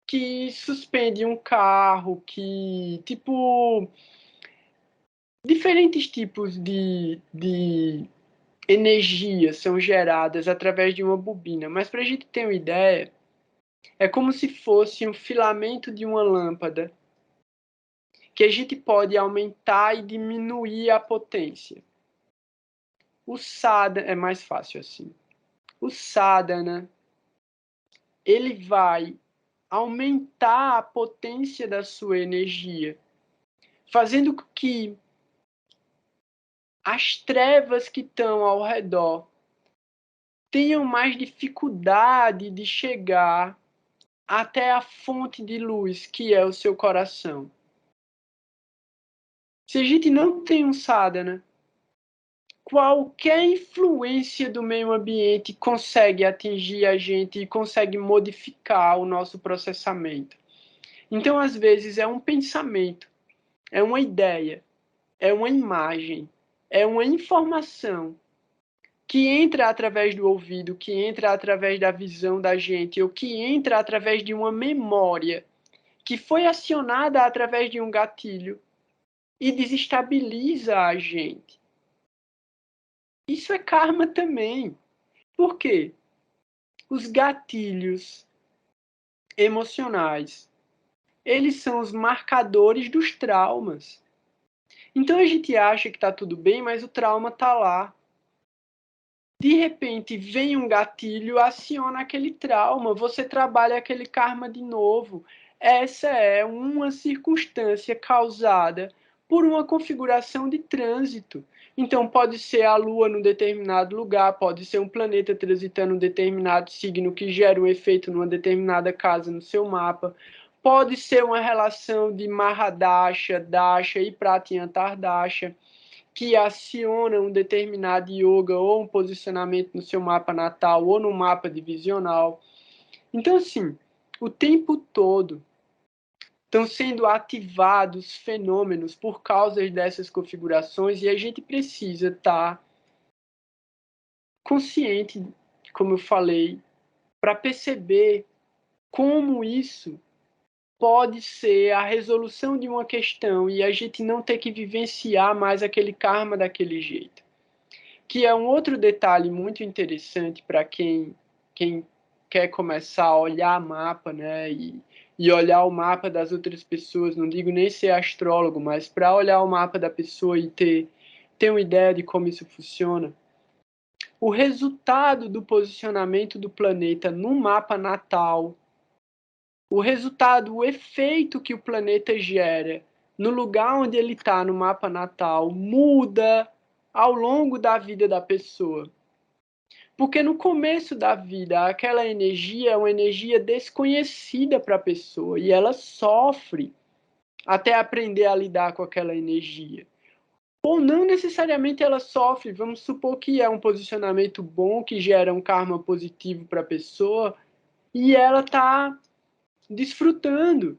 que suspendem um carro, que, tipo, diferentes tipos de energias são geradas através de uma bobina. Mas para a gente ter uma ideia, é como se fosse um filamento de uma lâmpada que a gente pode aumentar e diminuir a potência. O sadhana é mais fácil assim. O sadhana, ele vai aumentar a potência da sua energia, fazendo com que as trevas que estão ao redor tenham mais dificuldade de chegar até a fonte de luz, que é o seu coração. Se a gente não tem um sadhana, qualquer influência do meio ambiente consegue atingir a gente e consegue modificar o nosso processamento. Então, às vezes, é um pensamento, é uma ideia, é uma imagem, é uma informação que entra através do ouvido, que entra através da visão da gente, ou que entra através de uma memória que foi acionada através de um gatilho e desestabiliza a gente. Isso é karma também. Por quê? Os gatilhos emocionais, eles são os marcadores dos traumas. Então a gente acha que está tudo bem, mas o trauma está lá. De repente vem um gatilho, aciona aquele trauma, você trabalha aquele karma de novo. Essa é uma circunstância causada por uma configuração de trânsito. Então pode ser a Lua num determinado lugar, pode ser um planeta transitando um determinado signo que gera um efeito numa determinada casa no seu mapa, pode ser uma relação de Mahadasha, Dasha e Pratyantardasha, que aciona um determinado yoga ou um posicionamento no seu mapa natal ou no mapa divisional. Então, assim, o tempo todo estão sendo ativados fenômenos por causa dessas configurações e a gente precisa estar consciente, como eu falei, para perceber como isso pode ser a resolução de uma questão e a gente não ter que vivenciar mais aquele karma daquele jeito. Que é um outro detalhe muito interessante para quem quer começar a olhar mapa, né, e olhar o mapa das outras pessoas, não digo nem ser astrólogo, mas para olhar o mapa da pessoa e ter uma ideia de como isso funciona. o resultado do posicionamento do planeta no mapa natal, o resultado, o efeito que o planeta gera no lugar onde ele está no mapa natal muda ao longo da vida da pessoa. Porque no começo da vida, aquela energia é uma energia desconhecida para a pessoa e ela sofre até aprender a lidar com aquela energia. Ou não necessariamente ela sofre, vamos supor que é um posicionamento bom, que gera um karma positivo para a pessoa, e ela está desfrutando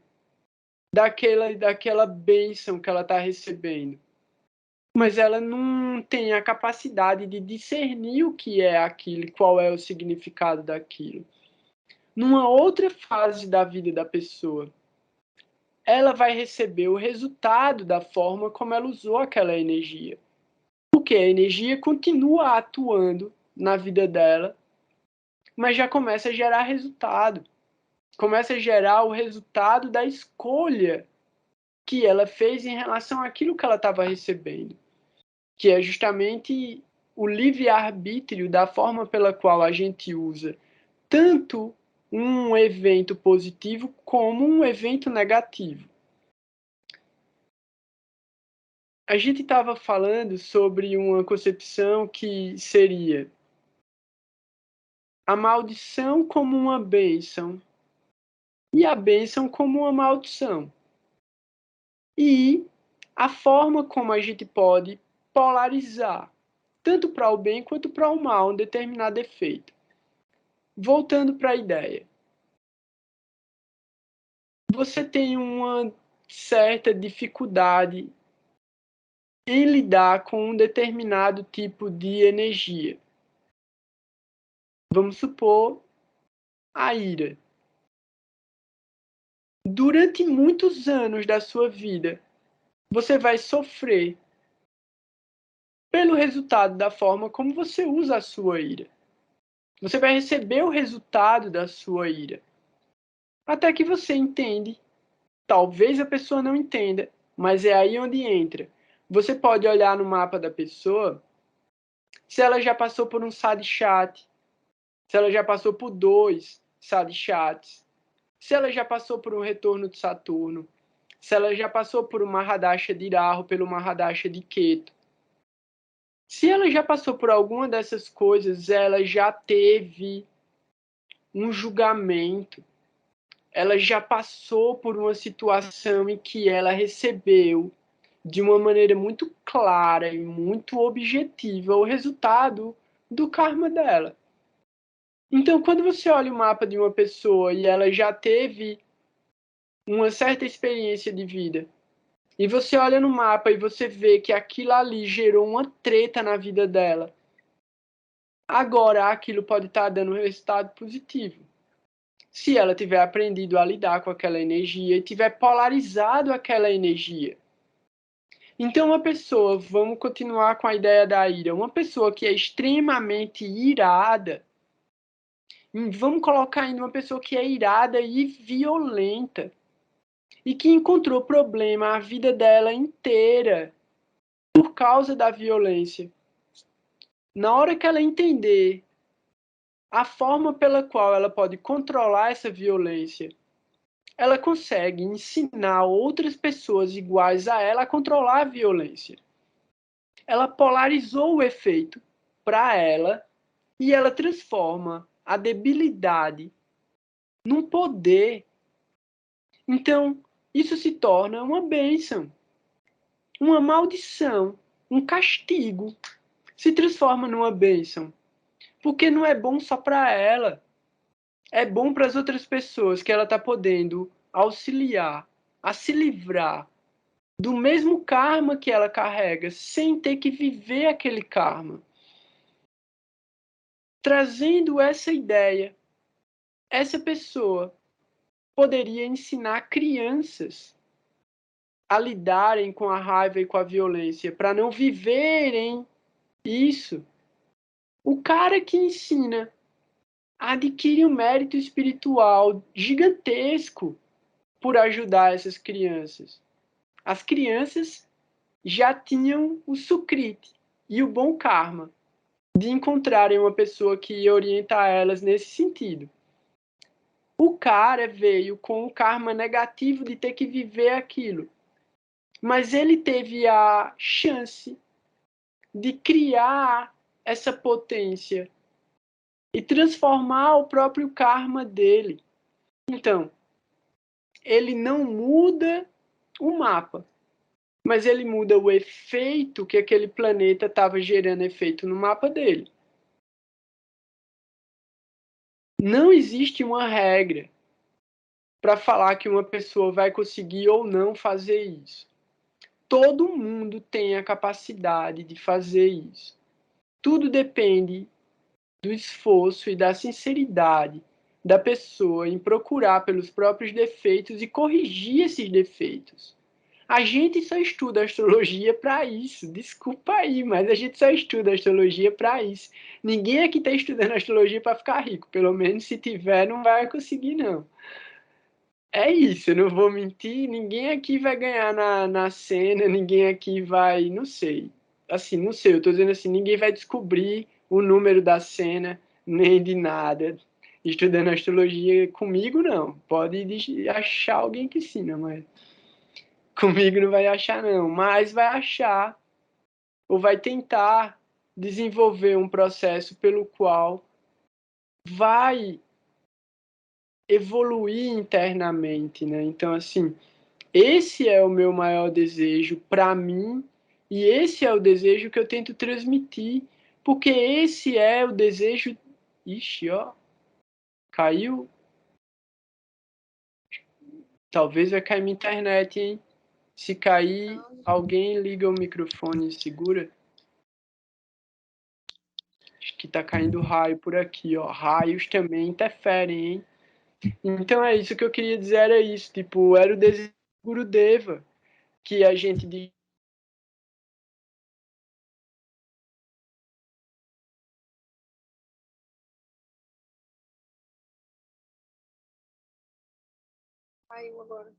daquela bênção que ela está recebendo. Mas ela não tem a capacidade de discernir o que é aquilo, qual é o significado daquilo. Numa outra fase da vida da pessoa, ela vai receber o resultado da forma como ela usou aquela energia. Porque a energia continua atuando na vida dela, mas já começa a gerar resultado. Começa a gerar o resultado da escolha que ela fez em relação àquilo que ela estava recebendo, que é justamente o livre-arbítrio da forma pela qual a gente usa tanto um evento positivo como um evento negativo. A gente estava falando sobre uma concepção que seria a maldição como uma bênção e a bênção como uma maldição. E a forma como a gente pode polarizar, tanto para o bem quanto para o mal, um determinado efeito. Voltando para a ideia. Você tem uma certa dificuldade em lidar com um determinado tipo de energia. Vamos supor a ira. Durante muitos anos da sua vida, você vai sofrer pelo resultado da forma como você usa a sua ira. Você vai receber o resultado da sua ira. Até que você entende. Talvez a pessoa não entenda, mas é aí onde entra. Você pode olhar no mapa da pessoa se ela já passou por um sadhchat, se ela já passou por 2 sadhchats, se ela já passou por um retorno de Saturno, se ela já passou por uma Mahadasha de Rahu, pelo Mahadasha de Ketu. Se ela já passou por alguma dessas coisas, ela já teve um julgamento, ela já passou por uma situação em que ela recebeu de uma maneira muito clara e muito objetiva o resultado do karma dela. Então, quando você olha o mapa de uma pessoa e ela já teve uma certa experiência de vida, e você olha no mapa e você vê que aquilo ali gerou uma treta na vida dela, agora aquilo pode estar dando um resultado positivo. Se ela tiver aprendido a lidar com aquela energia e tiver polarizado aquela energia. Então, uma pessoa, vamos continuar com a ideia da ira, uma pessoa que é extremamente irada, vamos colocar ainda uma pessoa que é irada e violenta, e que encontrou problema a vida dela inteira por causa da violência. Na hora que ela entender a forma pela qual ela pode controlar essa violência, ela consegue ensinar outras pessoas iguais a ela a controlar a violência. Ela polarizou o efeito para ela e ela transforma a debilidade num poder. Então, isso se torna uma bênção. Uma maldição, um castigo, se transforma numa bênção. Porque não é bom só para ela. É bom para as outras pessoas que ela está podendo auxiliar a se livrar do mesmo karma que ela carrega, sem ter que viver aquele karma. Trazendo essa ideia, essa pessoa poderia ensinar crianças a lidarem com a raiva e com a violência, para não viverem isso. O cara que ensina adquire um mérito espiritual gigantesco por ajudar essas crianças. As crianças já tinham o sukriti e o bom karma. de encontrarem uma pessoa que orienta elas nesse sentido. O cara veio com o karma negativo de ter que viver aquilo, mas ele teve a chance de criar essa potência e transformar o próprio karma dele. Então, ele não muda o mapa, mas ele muda o efeito que aquele planeta estava gerando efeito no mapa dele. Não existe uma regra para falar que uma pessoa vai conseguir ou não fazer isso. Todo mundo tem a capacidade de fazer isso. Tudo depende do esforço e da sinceridade da pessoa em procurar pelos próprios defeitos e corrigir esses defeitos. A gente só estuda astrologia para isso. Desculpa aí, mas a gente só estuda astrologia para isso. Ninguém aqui está estudando astrologia para ficar rico. Pelo menos se tiver, não vai conseguir, não. É isso, eu não vou mentir. Ninguém aqui vai ganhar na cena, ninguém aqui vai, não sei. Assim, não sei, eu estou dizendo assim, ninguém vai descobrir o número da cena, nem de nada. Estudando astrologia comigo, não. Pode achar alguém que ensina, mas comigo não vai achar, não. Mas vai achar, ou vai tentar desenvolver um processo pelo qual vai evoluir internamente, né? Então, assim, esse é o meu maior desejo para mim e esse é o desejo que eu tento transmitir, porque esse é o desejo... Ixi, ó, caiu. Talvez vai cair minha internet, hein? Se cair, alguém liga o microfone e segura. Acho que tá caindo raio por aqui, ó. Raios também interferem, hein? Então é isso que eu queria dizer, era isso. Tipo, era o desejo do Gurudeva, que a gente diz. Caiu agora.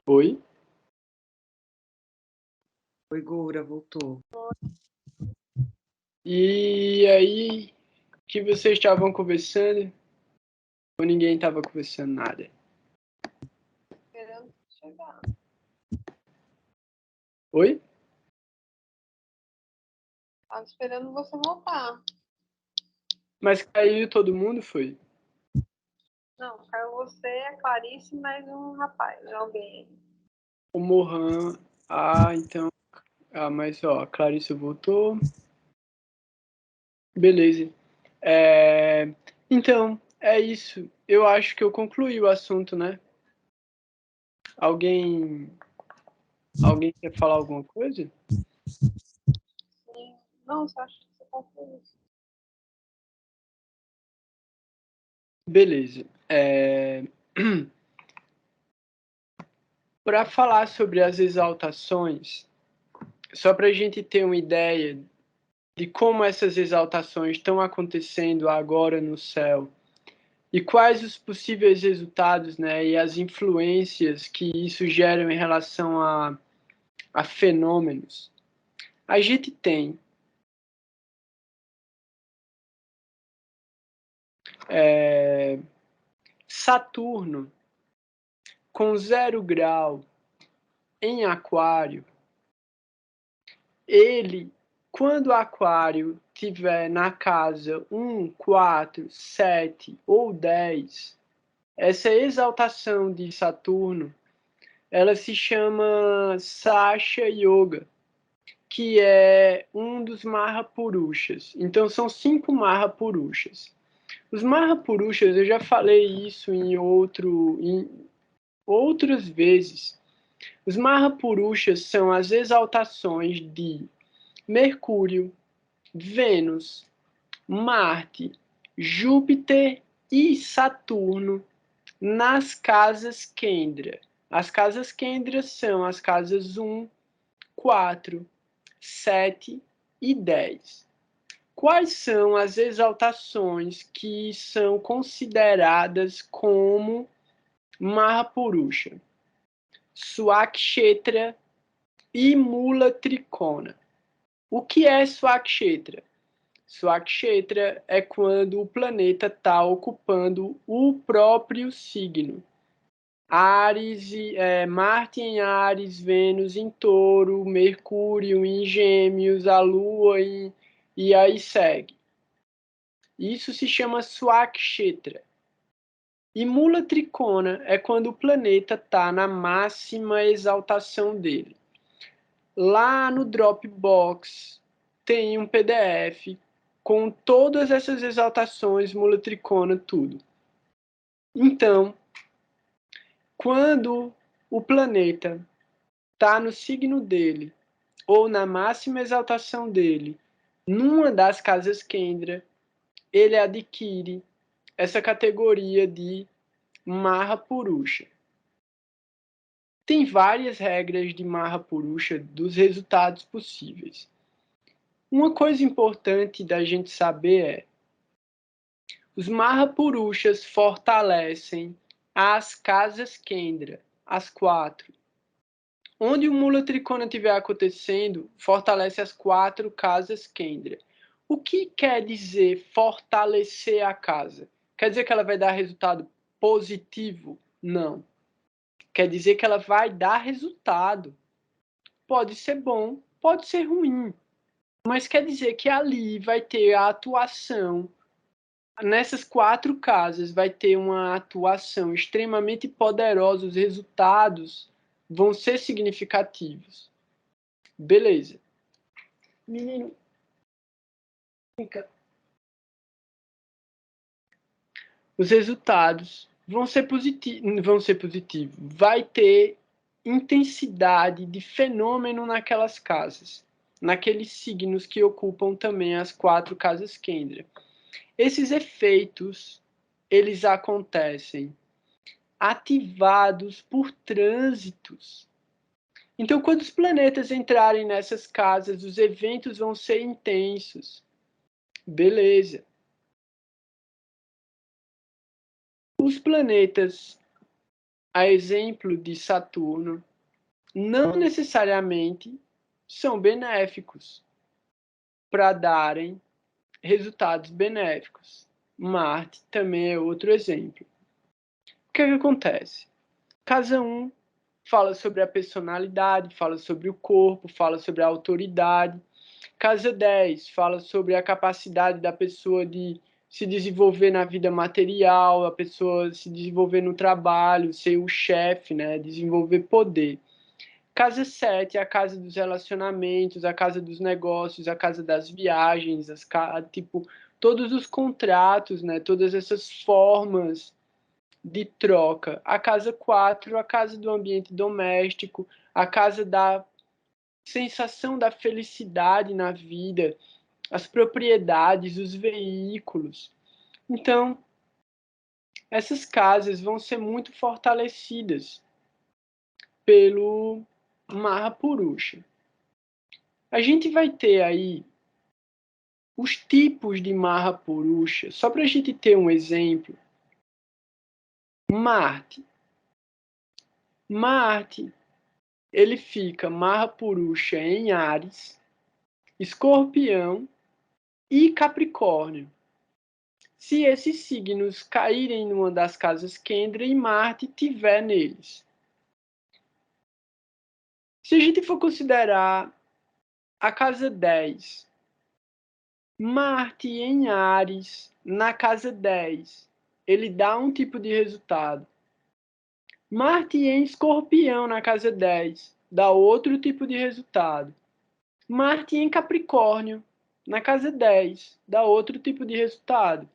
Oi? Oi, Goura, voltou. E aí, que vocês estavam conversando? Ou ninguém estava conversando nada? Esperando chegar. Oi? Tava esperando você voltar. Mas caiu todo mundo, foi? Não, caiu você, a Clarice, mais um rapaz, alguém. O Mohan. Ah, então. Ah, mas ó, a Clarice voltou. Beleza. Então, é isso. Eu acho que eu concluí o assunto, né? Alguém quer falar alguma coisa? Sim. Não, você acha que você concluiu? Beleza. Para falar sobre as exaltações, só para a gente ter uma ideia de como essas exaltações estão acontecendo agora no céu e quais os possíveis resultados, né, e as influências que isso gera em relação a fenômenos, a gente tem Saturno com 0 grau em Aquário. Ele, quando o Aquário tiver na casa 1, 4, 7 ou 10, essa exaltação de Saturno, ela se chama Sasha Yoga, que é um dos Mahapurushas. Então, são 5 Mahapurushas. Os Mahapurushas, eu já falei isso em outras vezes. Os Mahapurushas são as exaltações de Mercúrio, Vênus, Marte, Júpiter e Saturno nas casas Kendra. As casas Kendra são as casas 1, 4, 7 e 10. Quais são as exaltações que são consideradas como Mahapurusha? Swakshetra e Mula Trikona. O que é Swakshetra? Swakshetra é quando o planeta está ocupando o próprio signo. Marte em Áries, Vênus em Touro, Mercúrio em Gêmeos, a Lua e aí segue. Isso se chama Swakshetra. E Mula Trikona é quando o planeta está na máxima exaltação dele. Lá no Dropbox tem um PDF com todas essas exaltações, Mula Trikona, tudo. Então, quando o planeta está no signo dele, ou na máxima exaltação dele, numa das casas Kendra, ele adquire essa categoria de Mahapurusha. Tem várias regras de Mahapurusha dos resultados possíveis. Uma coisa importante da gente saber é: os Mahapurushas fortalecem as casas Kendra, as 4. Onde o Mula Trikona estiver acontecendo, fortalece as 4 casas Kendra. O que quer dizer fortalecer a casa? Quer dizer que ela vai dar resultado positivo? Não. Quer dizer que ela vai dar resultado. Pode ser bom, pode ser ruim. Mas quer dizer que ali vai ter a atuação. Nessas 4 casas vai ter uma atuação extremamente poderosa. Os resultados vão ser significativos. Beleza. Menino, fica. Os resultados vão ser positivos. Vai ter intensidade de fenômeno naquelas casas, naqueles signos que ocupam também as 4 casas Kendra. Esses efeitos, eles acontecem ativados por trânsitos. Então, quando os planetas entrarem nessas casas, os eventos vão ser intensos. Beleza. Os planetas, a exemplo de Saturno, não necessariamente são benéficos para darem resultados benéficos. Marte também é outro exemplo. O que acontece? Casa 1 fala sobre a personalidade, fala sobre o corpo, fala sobre a autoridade. Casa 10 fala sobre a capacidade da pessoa de se desenvolver na vida material, a pessoa se desenvolver no trabalho, ser o chefe, né? Desenvolver poder. Casa 7 é a casa dos relacionamentos, a casa dos negócios, a casa das viagens, tipo, todos os contratos, né? Todas essas formas de troca. A casa 4, a casa do ambiente doméstico, a casa da sensação da felicidade na vida, as propriedades, os veículos. Então, essas casas vão ser muito fortalecidas pelo Mahapurusha. A gente vai ter aí os tipos de Mahapurusha. Só para a gente ter um exemplo. Marte. Marte, ele fica Mahapurusha em Áries, Escorpião e Capricórnio. Se esses signos caírem numa das casas Kendra e Marte tiver neles. Se a gente for considerar a casa 10, Marte em Áries, na casa 10, ele dá um tipo de resultado. Marte em Escorpião, na casa 10, dá outro tipo de resultado. Marte em Capricórnio, na casa 10, dá outro tipo de resultado.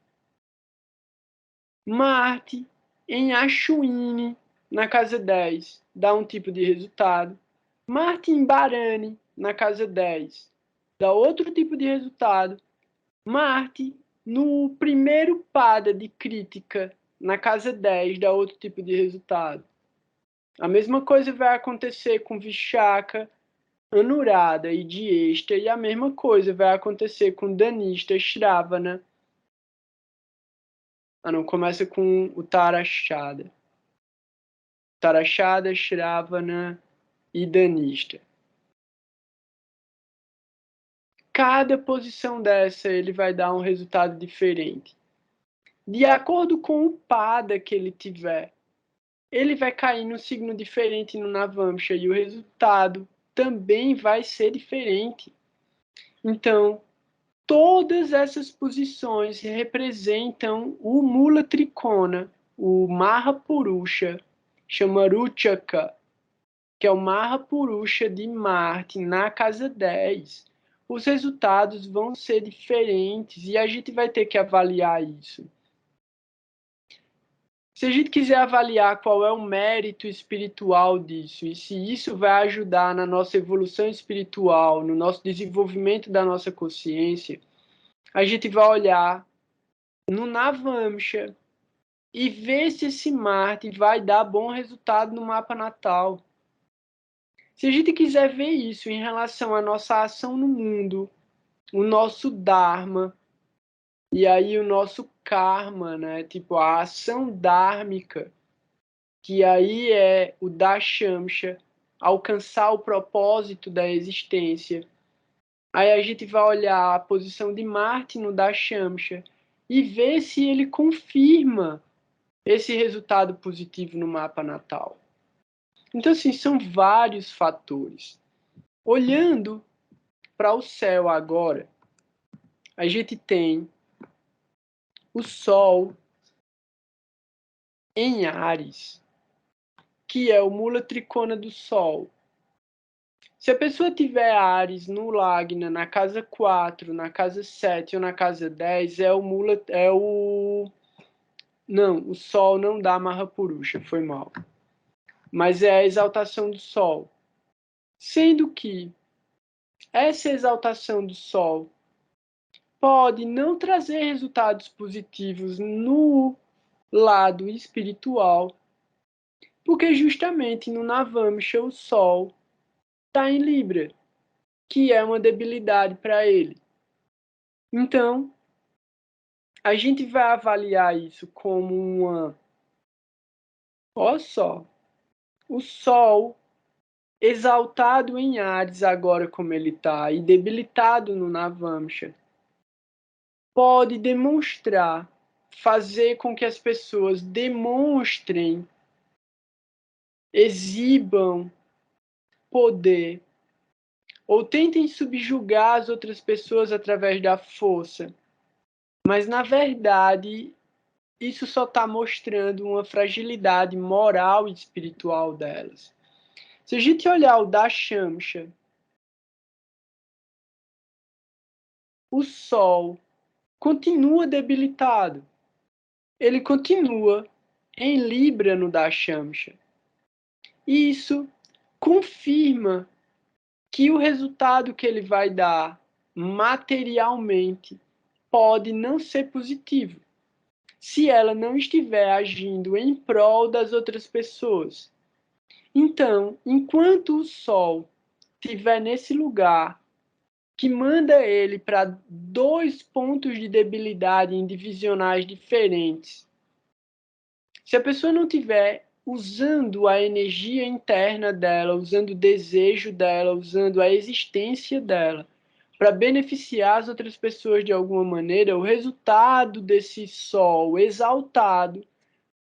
Marte em Ashwini, na casa 10, dá um tipo de resultado. Marte em Bharani, na casa 10, dá outro tipo de resultado. Marte no primeiro pada de crítica, na casa 10, dá outro tipo de resultado. A mesma coisa vai acontecer com Vishaka, Anurada e Diesta, e a mesma coisa vai acontecer com Danista, Shravana. Não, começa com o Tarashada. Tarashada, Shravana e Danista. Cada posição dessa ele vai dar um resultado diferente. De acordo com o pada que ele tiver, ele vai cair num signo diferente no Navamsha e o resultado também vai ser diferente. Então, todas essas posições representam o Mula Trikona, o Mahapurusha, chama Ruchaka, que é o Mahapurusha de Marte na casa 10. Os resultados vão ser diferentes e a gente vai ter que avaliar isso. Se a gente quiser avaliar qual é o mérito espiritual disso e se isso vai ajudar na nossa evolução espiritual, no nosso desenvolvimento da nossa consciência, a gente vai olhar no Navamsha e ver se esse Marte vai dar bom resultado no mapa natal. Se a gente quiser ver isso em relação à nossa ação no mundo, o nosso Dharma, e aí o nosso karma, né? Tipo, a ação dármica, que aí é o Dashamsha, alcançar o propósito da existência. Aí a gente vai olhar a posição de Marte no Dashamsha e ver se ele confirma esse resultado positivo no mapa natal. Então, assim, são vários fatores. Olhando para o céu agora, a gente tem o Sol em Áries, que é o Mula Trikona do Sol. Se a pessoa tiver Áries no Lagna, na casa 4, na casa 7 ou na casa 10, Não, o Sol não dá Mahapurusha, foi mal. Mas é a exaltação do Sol. Sendo que essa exaltação do Sol pode não trazer resultados positivos no lado espiritual, porque justamente no Navamsha o Sol está em Libra, que é uma debilidade para ele. Então, a gente vai avaliar isso como uma... Olha só, o Sol exaltado em Áries agora como ele está e debilitado no Navamsha, pode demonstrar, fazer com que as pessoas demonstrem, exibam poder ou tentem subjugar as outras pessoas através da força. Mas, na verdade, isso só está mostrando uma fragilidade moral e espiritual delas. Se a gente olhar o Dashamsha, o Sol continua debilitado. Ele continua em Libra no Dashamsha. E isso confirma que o resultado que ele vai dar materialmente pode não ser positivo, se ela não estiver agindo em prol das outras pessoas. Então, enquanto o Sol estiver nesse lugar que manda ele para 2 pontos de debilidade em divisionais diferentes, se a pessoa não tiver usando a energia interna dela, usando o desejo dela, usando a existência dela, para beneficiar as outras pessoas de alguma maneira, o resultado desse sol exaltado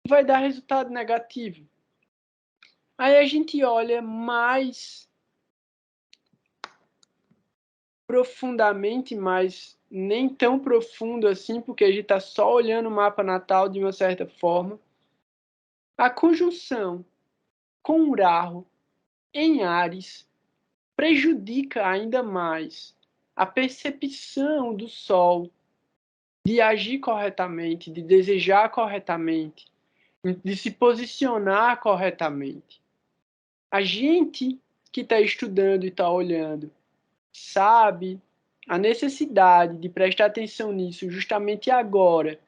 vai dar resultado negativo. Aí a gente olha mais profundamente, mas nem tão profundo assim, porque a gente está só olhando o mapa natal de uma certa forma. A conjunção com Uraho em Áries prejudica ainda mais a percepção do Sol de agir corretamente, de desejar corretamente, de se posicionar corretamente. A gente que está estudando e está olhando sabe a necessidade de prestar atenção nisso justamente agora,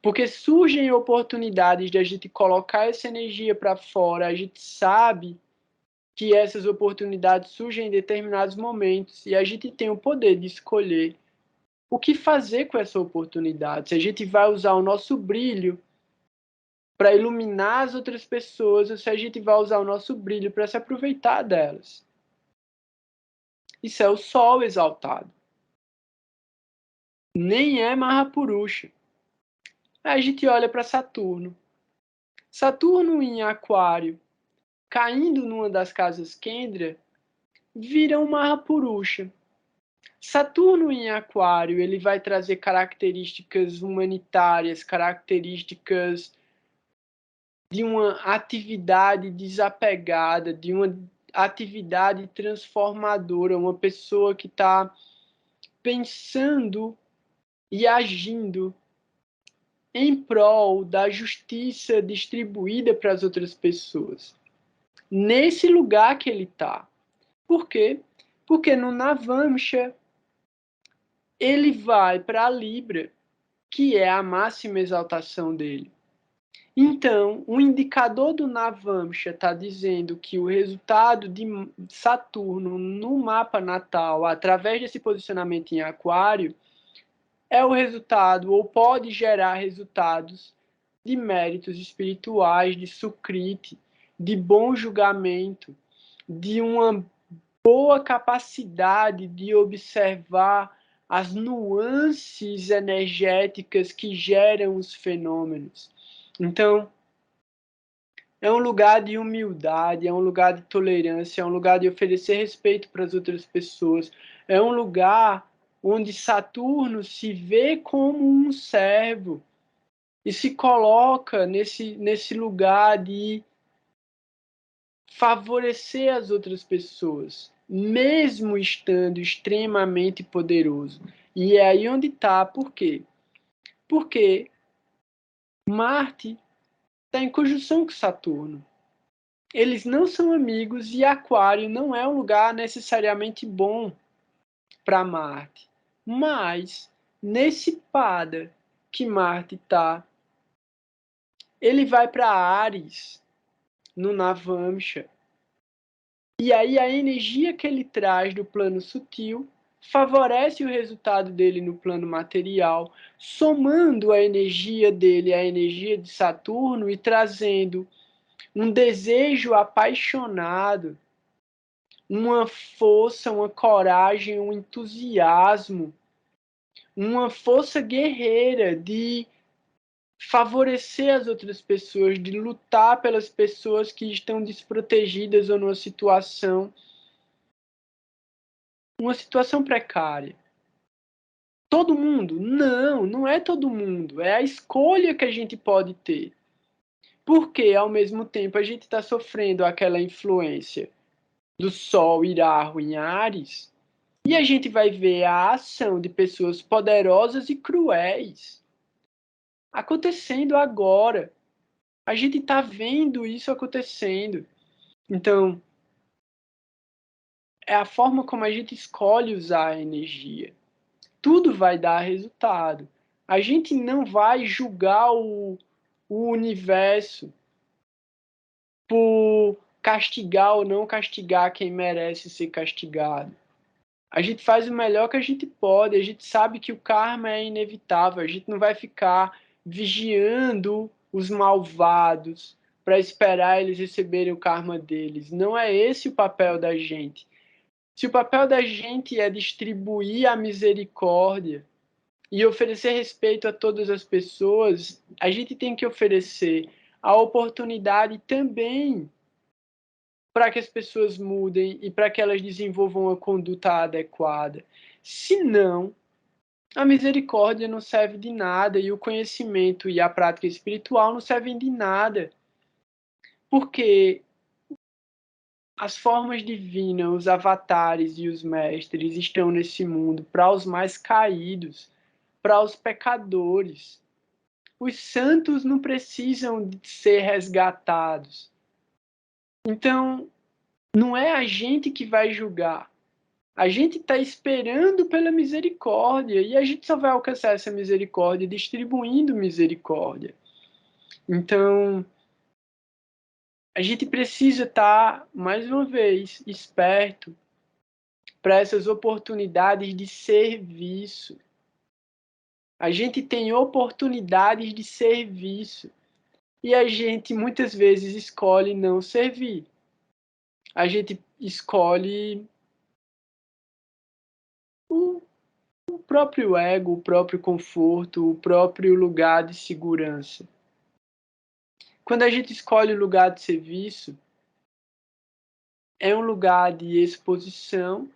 porque surgem oportunidades de a gente colocar essa energia para fora, a gente sabe que essas oportunidades surgem em determinados momentos e a gente tem o poder de escolher o que fazer com essa oportunidade. Se a gente vai usar o nosso brilho para iluminar as outras pessoas ou se a gente vai usar o nosso brilho para se aproveitar delas. Isso é o Sol exaltado. Nem é Mahapurusha. Aí a gente olha para Saturno. Saturno em Aquário, caindo numa das casas Kendra, vira um Mahapurusha. Saturno em Aquário, ele vai trazer características humanitárias, características de uma atividade desapegada, de uma atividade transformadora, uma pessoa que está pensando e agindo em prol da justiça distribuída para as outras pessoas. Nesse lugar que ele está. Por quê? Porque no Navamsha ele vai para a Libra, que é a máxima exaltação dele. Então, o indicador do Navamsha está dizendo que o resultado de Saturno no mapa natal, através desse posicionamento em Aquário, é o resultado, ou pode gerar resultados de méritos espirituais, de sukriti, de bom julgamento, de uma boa capacidade de observar as nuances energéticas que geram os fenômenos. Então, é um lugar de humildade, é um lugar de tolerância, é um lugar de oferecer respeito para as outras pessoas, é um lugar onde Saturno se vê como um servo e se coloca nesse lugar de favorecer as outras pessoas, mesmo estando extremamente poderoso. E é aí onde está. Por quê? Porque Marte está em conjunção com Saturno. Eles não são amigos e Aquário não é um lugar necessariamente bom para Marte. Mas, nesse pada que Marte está, ele vai para Áries, no Navamsha. E aí a energia que ele traz do plano sutil favorece o resultado dele no plano material, somando a energia dele à energia de Saturno e trazendo um desejo apaixonado, uma força, uma coragem, um entusiasmo, uma força guerreira de favorecer as outras pessoas, de lutar pelas pessoas que estão desprotegidas ou numa situação precária. Todo mundo? Não, não é todo mundo. É a escolha que a gente pode ter. Porque, ao mesmo tempo, a gente está sofrendo aquela influência do Sol Irahu em Áries, e a gente vai ver a ação de pessoas poderosas e cruéis acontecendo agora. A gente está vendo isso acontecendo. Então, é a forma como a gente escolhe usar a energia. Tudo vai dar resultado. A gente não vai julgar o universo por castigar ou não castigar quem merece ser castigado. A gente faz o melhor que a gente pode, a gente sabe que o karma é inevitável, a gente não vai ficar vigiando os malvados para esperar eles receberem o karma deles. Não é esse o papel da gente. Se o papel da gente é distribuir a misericórdia e oferecer respeito a todas as pessoas, a gente tem que oferecer a oportunidade também para que as pessoas mudem e para que elas desenvolvam uma conduta adequada. Se não, a misericórdia não serve de nada e o conhecimento e a prática espiritual não servem de nada. Porque as formas divinas, os avatares e os mestres estão nesse mundo para os mais caídos, para os pecadores. Os santos não precisam de ser resgatados. Então, não é a gente que vai julgar. A gente está esperando pela misericórdia e a gente só vai alcançar essa misericórdia distribuindo misericórdia. Então, a gente precisa estar, mais uma vez, esperto para essas oportunidades de serviço. A gente tem oportunidades de serviço e a gente muitas vezes escolhe não servir. A gente escolhe o próprio ego, o próprio conforto, o próprio lugar de segurança. Quando a gente escolhe o lugar de serviço, é um lugar de exposição,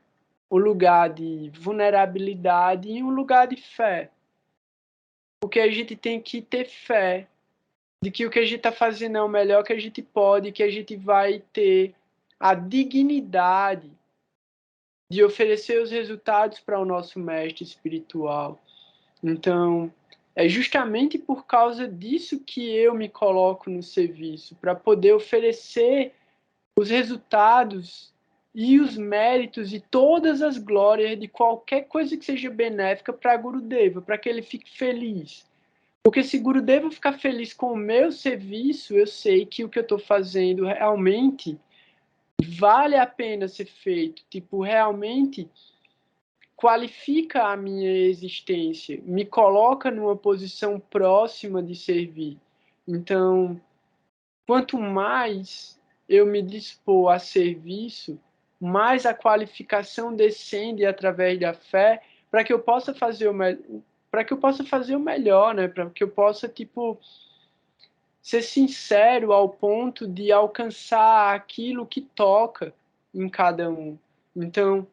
um lugar de vulnerabilidade e um lugar de fé. Porque a gente tem que ter fé de que o que a gente está fazendo é o melhor que a gente pode, que a gente vai ter a dignidade de oferecer os resultados para o nosso mestre espiritual. Então, é justamente por causa disso que eu me coloco no serviço, para poder oferecer os resultados e os méritos e todas as glórias de qualquer coisa que seja benéfica para Gurudeva, para que ele fique feliz. Porque se Gurudeva ficar feliz com o meu serviço, eu sei que o que eu estou fazendo realmente vale a pena ser feito. Tipo, realmente qualifica a minha existência, me coloca numa posição próxima de servir. Então, quanto mais eu me dispor a serviço, mais a qualificação descende através da fé para que eu possa fazer o melhor, né? Para que eu possa ser sincero ao ponto de alcançar aquilo que toca em cada um. Então,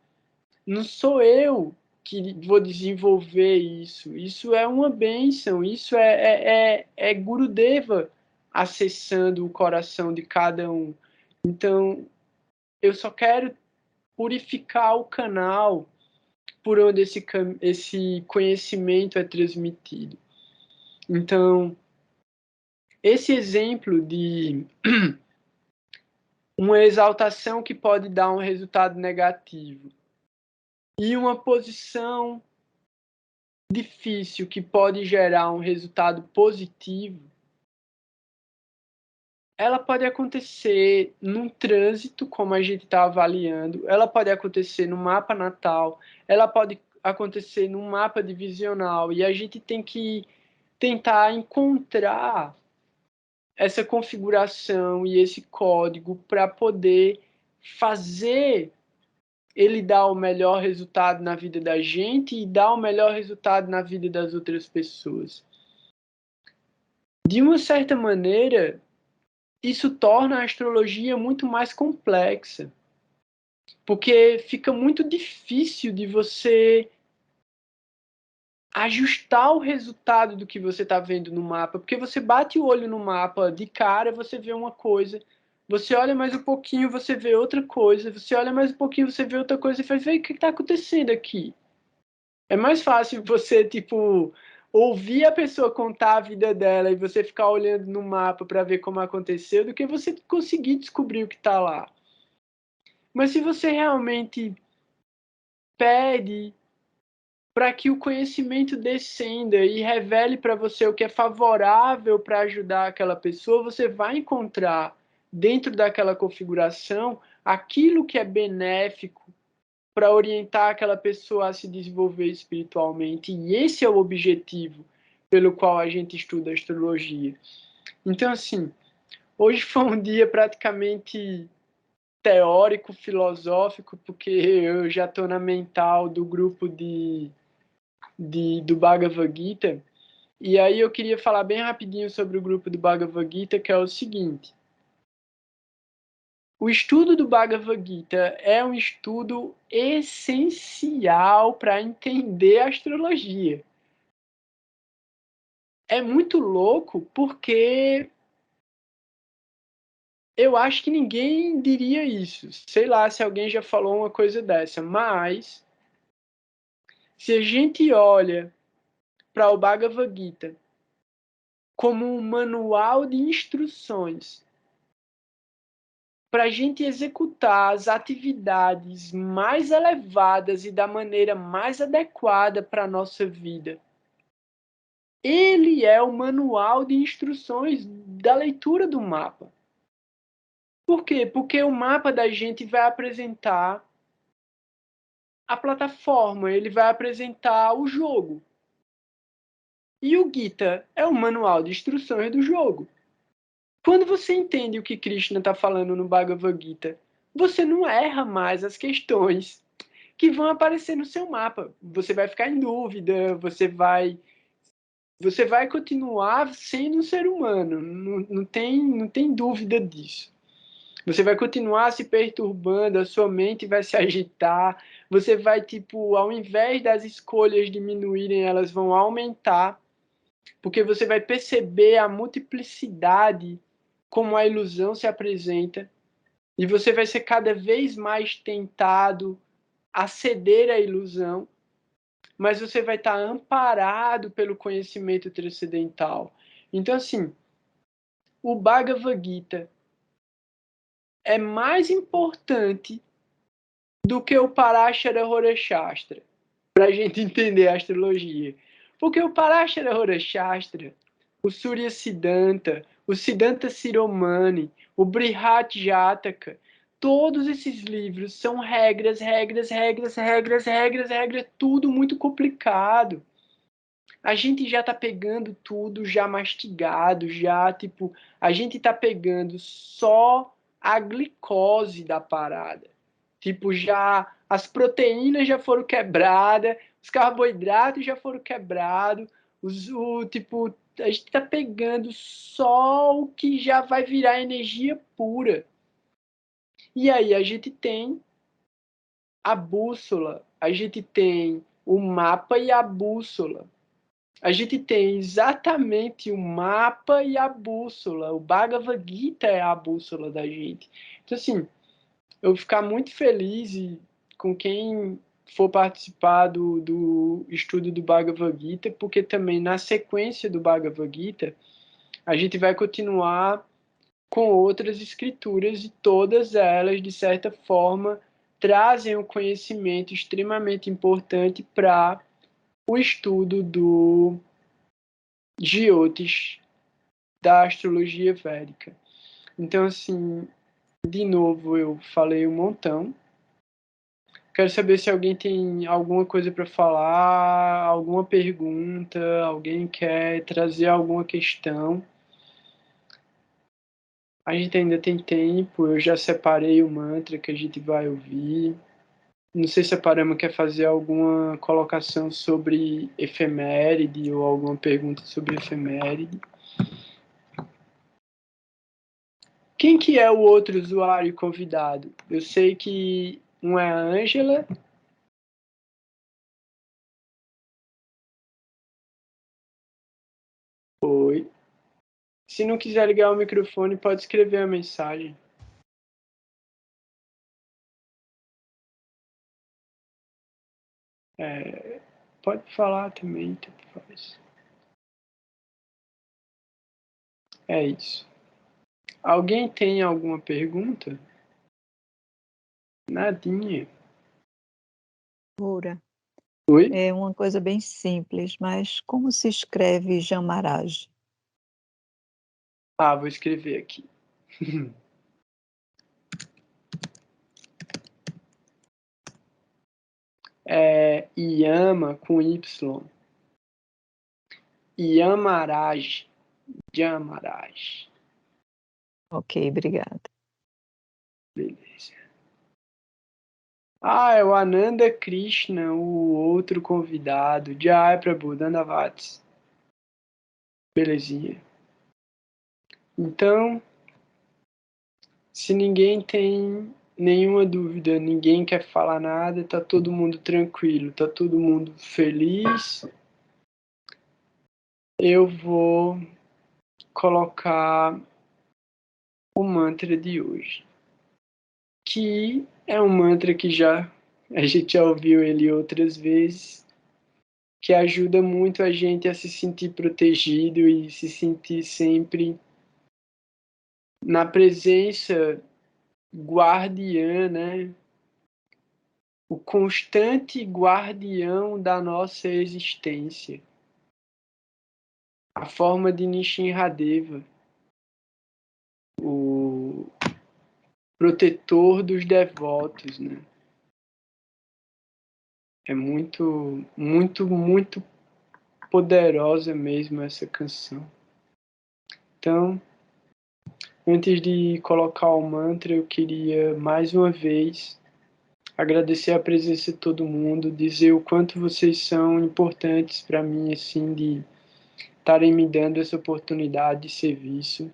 não sou eu que vou desenvolver isso. Isso é uma bênção. Isso é Gurudeva acessando o coração de cada um. Então, eu só quero purificar o canal por onde esse conhecimento é transmitido. Então, esse exemplo de uma exaltação que pode dar um resultado negativo e uma posição difícil que pode gerar um resultado positivo, ela pode acontecer num trânsito, como a gente está avaliando, ela pode acontecer no mapa natal, ela pode acontecer num mapa divisional, e a gente tem que tentar encontrar essa configuração e esse código para poder fazer ele dar o melhor resultado na vida da gente e dar o melhor resultado na vida das outras pessoas. De uma certa maneira, isso torna a astrologia muito mais complexa, porque fica muito difícil de você ajustar o resultado do que você está vendo no mapa, porque você bate o olho no mapa de cara, você vê uma coisa, você olha mais um pouquinho, você vê outra coisa, você olha mais um pouquinho, você vê outra coisa e faz, vê o que está acontecendo aqui. É mais fácil você, ouvir a pessoa contar a vida dela e você ficar olhando no mapa para ver como aconteceu, do que você conseguir descobrir o que está lá. Mas se você realmente pede para que o conhecimento descenda e revele para você o que é favorável para ajudar aquela pessoa, você vai encontrar dentro daquela configuração aquilo que é benéfico para orientar aquela pessoa a se desenvolver espiritualmente. E esse é o objetivo pelo qual a gente estuda astrologia. Então, assim, hoje foi um dia praticamente teórico, filosófico, porque eu já estou na mental do grupo do Bhagavad Gita. E aí eu queria falar bem rapidinho sobre o grupo do Bhagavad Gita, que é o seguinte. O estudo do Bhagavad Gita é um estudo essencial para entender a astrologia. É muito louco porque eu acho que ninguém diria isso. Sei lá se alguém já falou uma coisa dessa, mas se a gente olha para o Bhagavad Gita como um manual de instruções para a gente executar as atividades mais elevadas e da maneira mais adequada para a nossa vida, ele é o manual de instruções da leitura do mapa. Por quê? Porque o mapa da gente vai apresentar a plataforma, ele vai apresentar o jogo. E o Gita é o manual de instruções do jogo. Quando você entende o que Krishna está falando no Bhagavad Gita, você não erra mais as questões que vão aparecer no seu mapa. Você vai ficar em dúvida, você vai continuar sendo um ser humano, não tem dúvida disso. Você vai continuar se perturbando, a sua mente vai se agitar, você vai, tipo, ao invés das escolhas diminuírem, elas vão aumentar, porque você vai perceber a multiplicidade como a ilusão se apresenta, e você vai ser cada vez mais tentado a ceder à ilusão, mas você vai estar amparado pelo conhecimento transcendental. Então, assim, o Bhagavad Gita é mais importante do que o Parashara Hora Shastra, para a gente entender a astrologia. Porque o Parashara Hora Shastra, o Surya Siddhanta, o Siddhanta Shiromani, o Brihat Jataka, todos esses livros são regras, tudo muito complicado. A gente já tá pegando tudo já mastigado, já, tipo, a gente tá pegando só a glicose da parada. Tipo, já as proteínas já foram quebradas, os carboidratos já foram quebrados, tipo, a gente tá pegando só o que já vai virar energia pura. E aí a gente tem a bússola, a gente tem o mapa e a bússola. A gente tem exatamente o mapa e a bússola. O Bhagavad Gita é a bússola da gente. Então, assim, eu vou ficar muito feliz com quem for participar do estudo do Bhagavad Gita, porque também na sequência do Bhagavad Gita, a gente vai continuar com outras escrituras e todas elas, de certa forma, trazem um conhecimento extremamente importante para o estudo do Jyotish, da astrologia védica. Então, assim, de novo, eu falei um montão. Quero saber se alguém tem alguma coisa para falar, alguma pergunta, alguém quer trazer alguma questão. A gente ainda tem tempo, eu já separei o mantra que a gente vai ouvir. Não sei se a Parama quer fazer alguma colocação sobre efeméride ou alguma pergunta sobre efeméride. Quem que é o outro usuário convidado? Eu sei que um é a Ângela. Oi. Se não quiser ligar o microfone, pode escrever a mensagem. Pode falar também, tanto faz. É isso. Alguém tem alguma pergunta? Nadinha. Ora, Oi? é uma coisa bem simples, mas como se escreve Jamaraj? Ah, vou escrever aqui. é Yama com Y. Yamaraj. Yamaraj. Ok, obrigada. Beleza. Ah, é o Ananda Krishna, o outro convidado. Jai Prabhu, Dandavats. Belezinha. Então, se ninguém tem nenhuma dúvida, ninguém quer falar nada, tá todo mundo tranquilo, tá todo mundo feliz, eu vou colocar o mantra de hoje, que é um mantra que a gente já ouviu ele outras vezes, que ajuda muito a gente a se sentir protegido e se sentir sempre na presença guardiã, né? O constante guardião da nossa existência. A forma de Nishinradeva, o protetor dos devotos, né? É muito, muito, muito poderosa mesmo essa canção. Então, antes de colocar o mantra, eu queria mais uma vez agradecer a presença de todo mundo, dizer o quanto vocês são importantes para mim, assim, de estarem me dando essa oportunidade de serviço.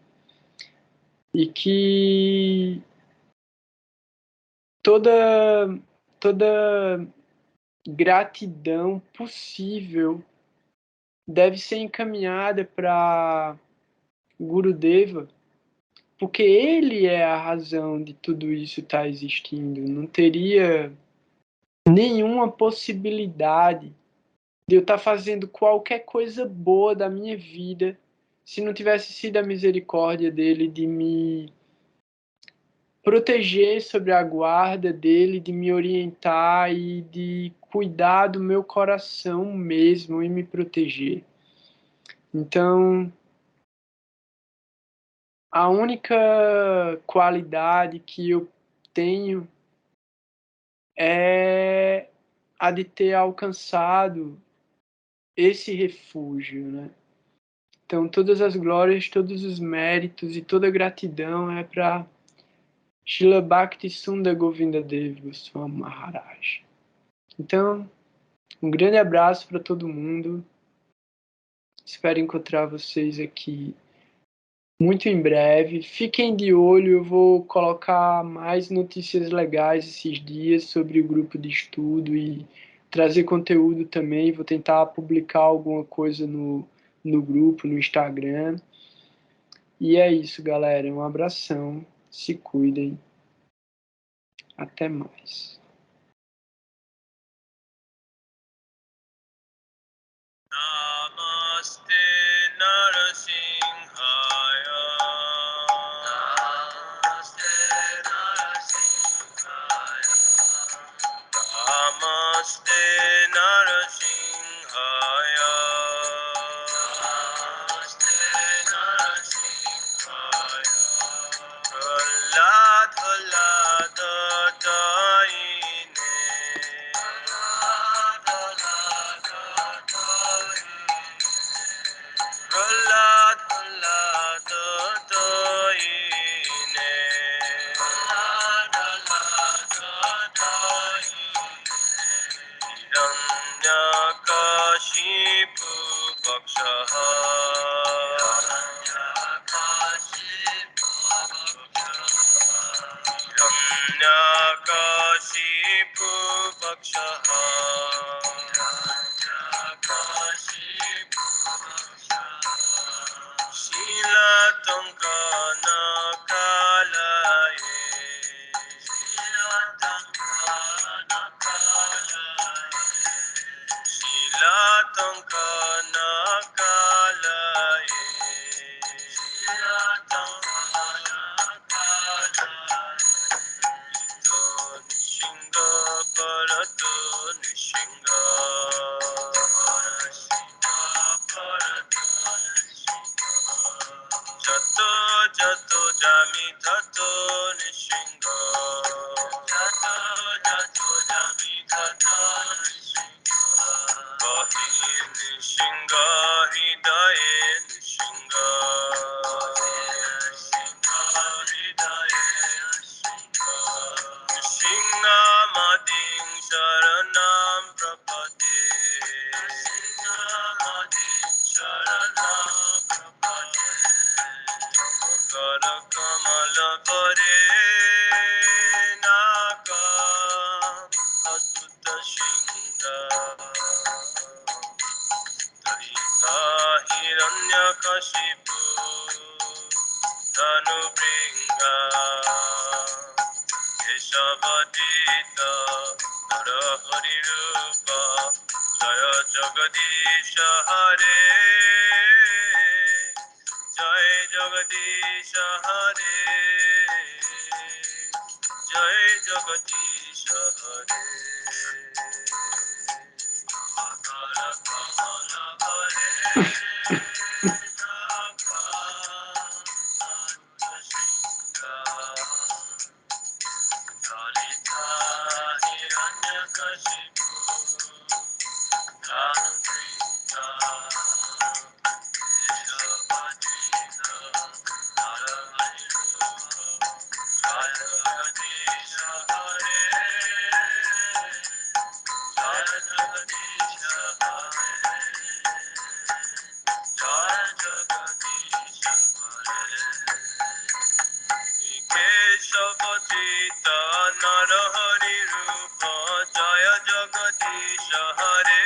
E que toda gratidão possível deve ser encaminhada para Gurudeva, porque ele é a razão de tudo isso estar existindo. Não teria nenhuma possibilidade de eu estar fazendo qualquer coisa boa da minha vida se não tivesse sido a misericórdia dele de me proteger sobre a guarda dele, de me orientar e de cuidar do meu coração mesmo e me proteger. Então, a única qualidade que eu tenho é a de ter alcançado esse refúgio, né? Então, todas as glórias, todos os méritos e toda a gratidão é para Srila Bhakti Sundar Govinda Dev Goswami Maharaj. Então, um grande abraço para todo mundo. Espero encontrar vocês aqui muito em breve. Fiquem de olho, eu vou colocar mais notícias legais esses dias sobre o grupo de estudo e trazer conteúdo também. Vou tentar publicar alguma coisa no grupo, no Instagram. E é isso, galera. Um abração. Se cuidem. Até mais. Namaste Narasimhaya. Namaste Narasimhaya. Namaste Narasimhaya. Namaste Narasimhaya. Prahlad Daine. Prahlad Daine. Hiranyakashipu Vakshaha. Hiranyakashipu Vakshaha. Shilatankana Kalaye. Shilatankana Kalaye. Nishinga Parato Nishinga. Jato Jato Jami Tato Nishinga. Jato Jato Jami Tato Nishinga Hidaye Nishinga Nishinga Madin Sharanam Prapate Kara Kamala Vare Naka Adutta Shinga Tarika Hiranyakashipu Dhanubringa Keshavadita Narahari Rupa Jaya Jagadisha Hare Jai Jagadisha Hare Jai Jagadisha Hare Akara Kamala Hare Naka Adutta Shinga Dalita Hiranyakashipu Dhanubringa Keshavadita Narahari Rupa Jaya Jagadisha Hare Jaya Jagadisha Hare Jaya Jagadisha Hare Keshavadita Narahari Rupa Jaya Jagadisha Hare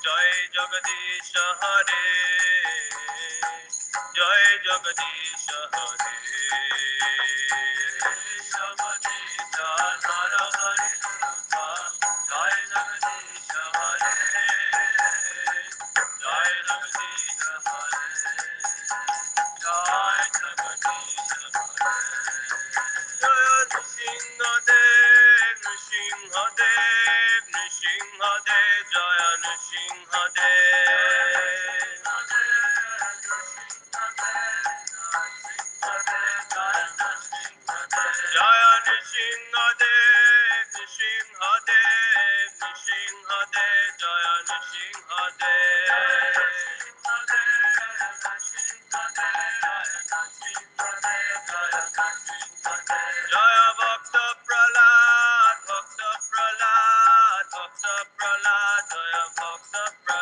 Jai Jagadisha Hare Jai Jagadisha Hare Keshavadita Narahari Rupa Jai Jagadisha Hare Jai Jagadisha Hare Jai Jagadisha Hare Jaya Nrsimhadev Nrsimhadev Nrsimhadev Jaya Nrsimhadev Jaya Nrsimhadev Nrsimhadev Nrsimhadev Jaya Jaya Bhakta Prahlad Bhakta Prahlad Bhakta Prahlad Jaya Bhakta Prahlad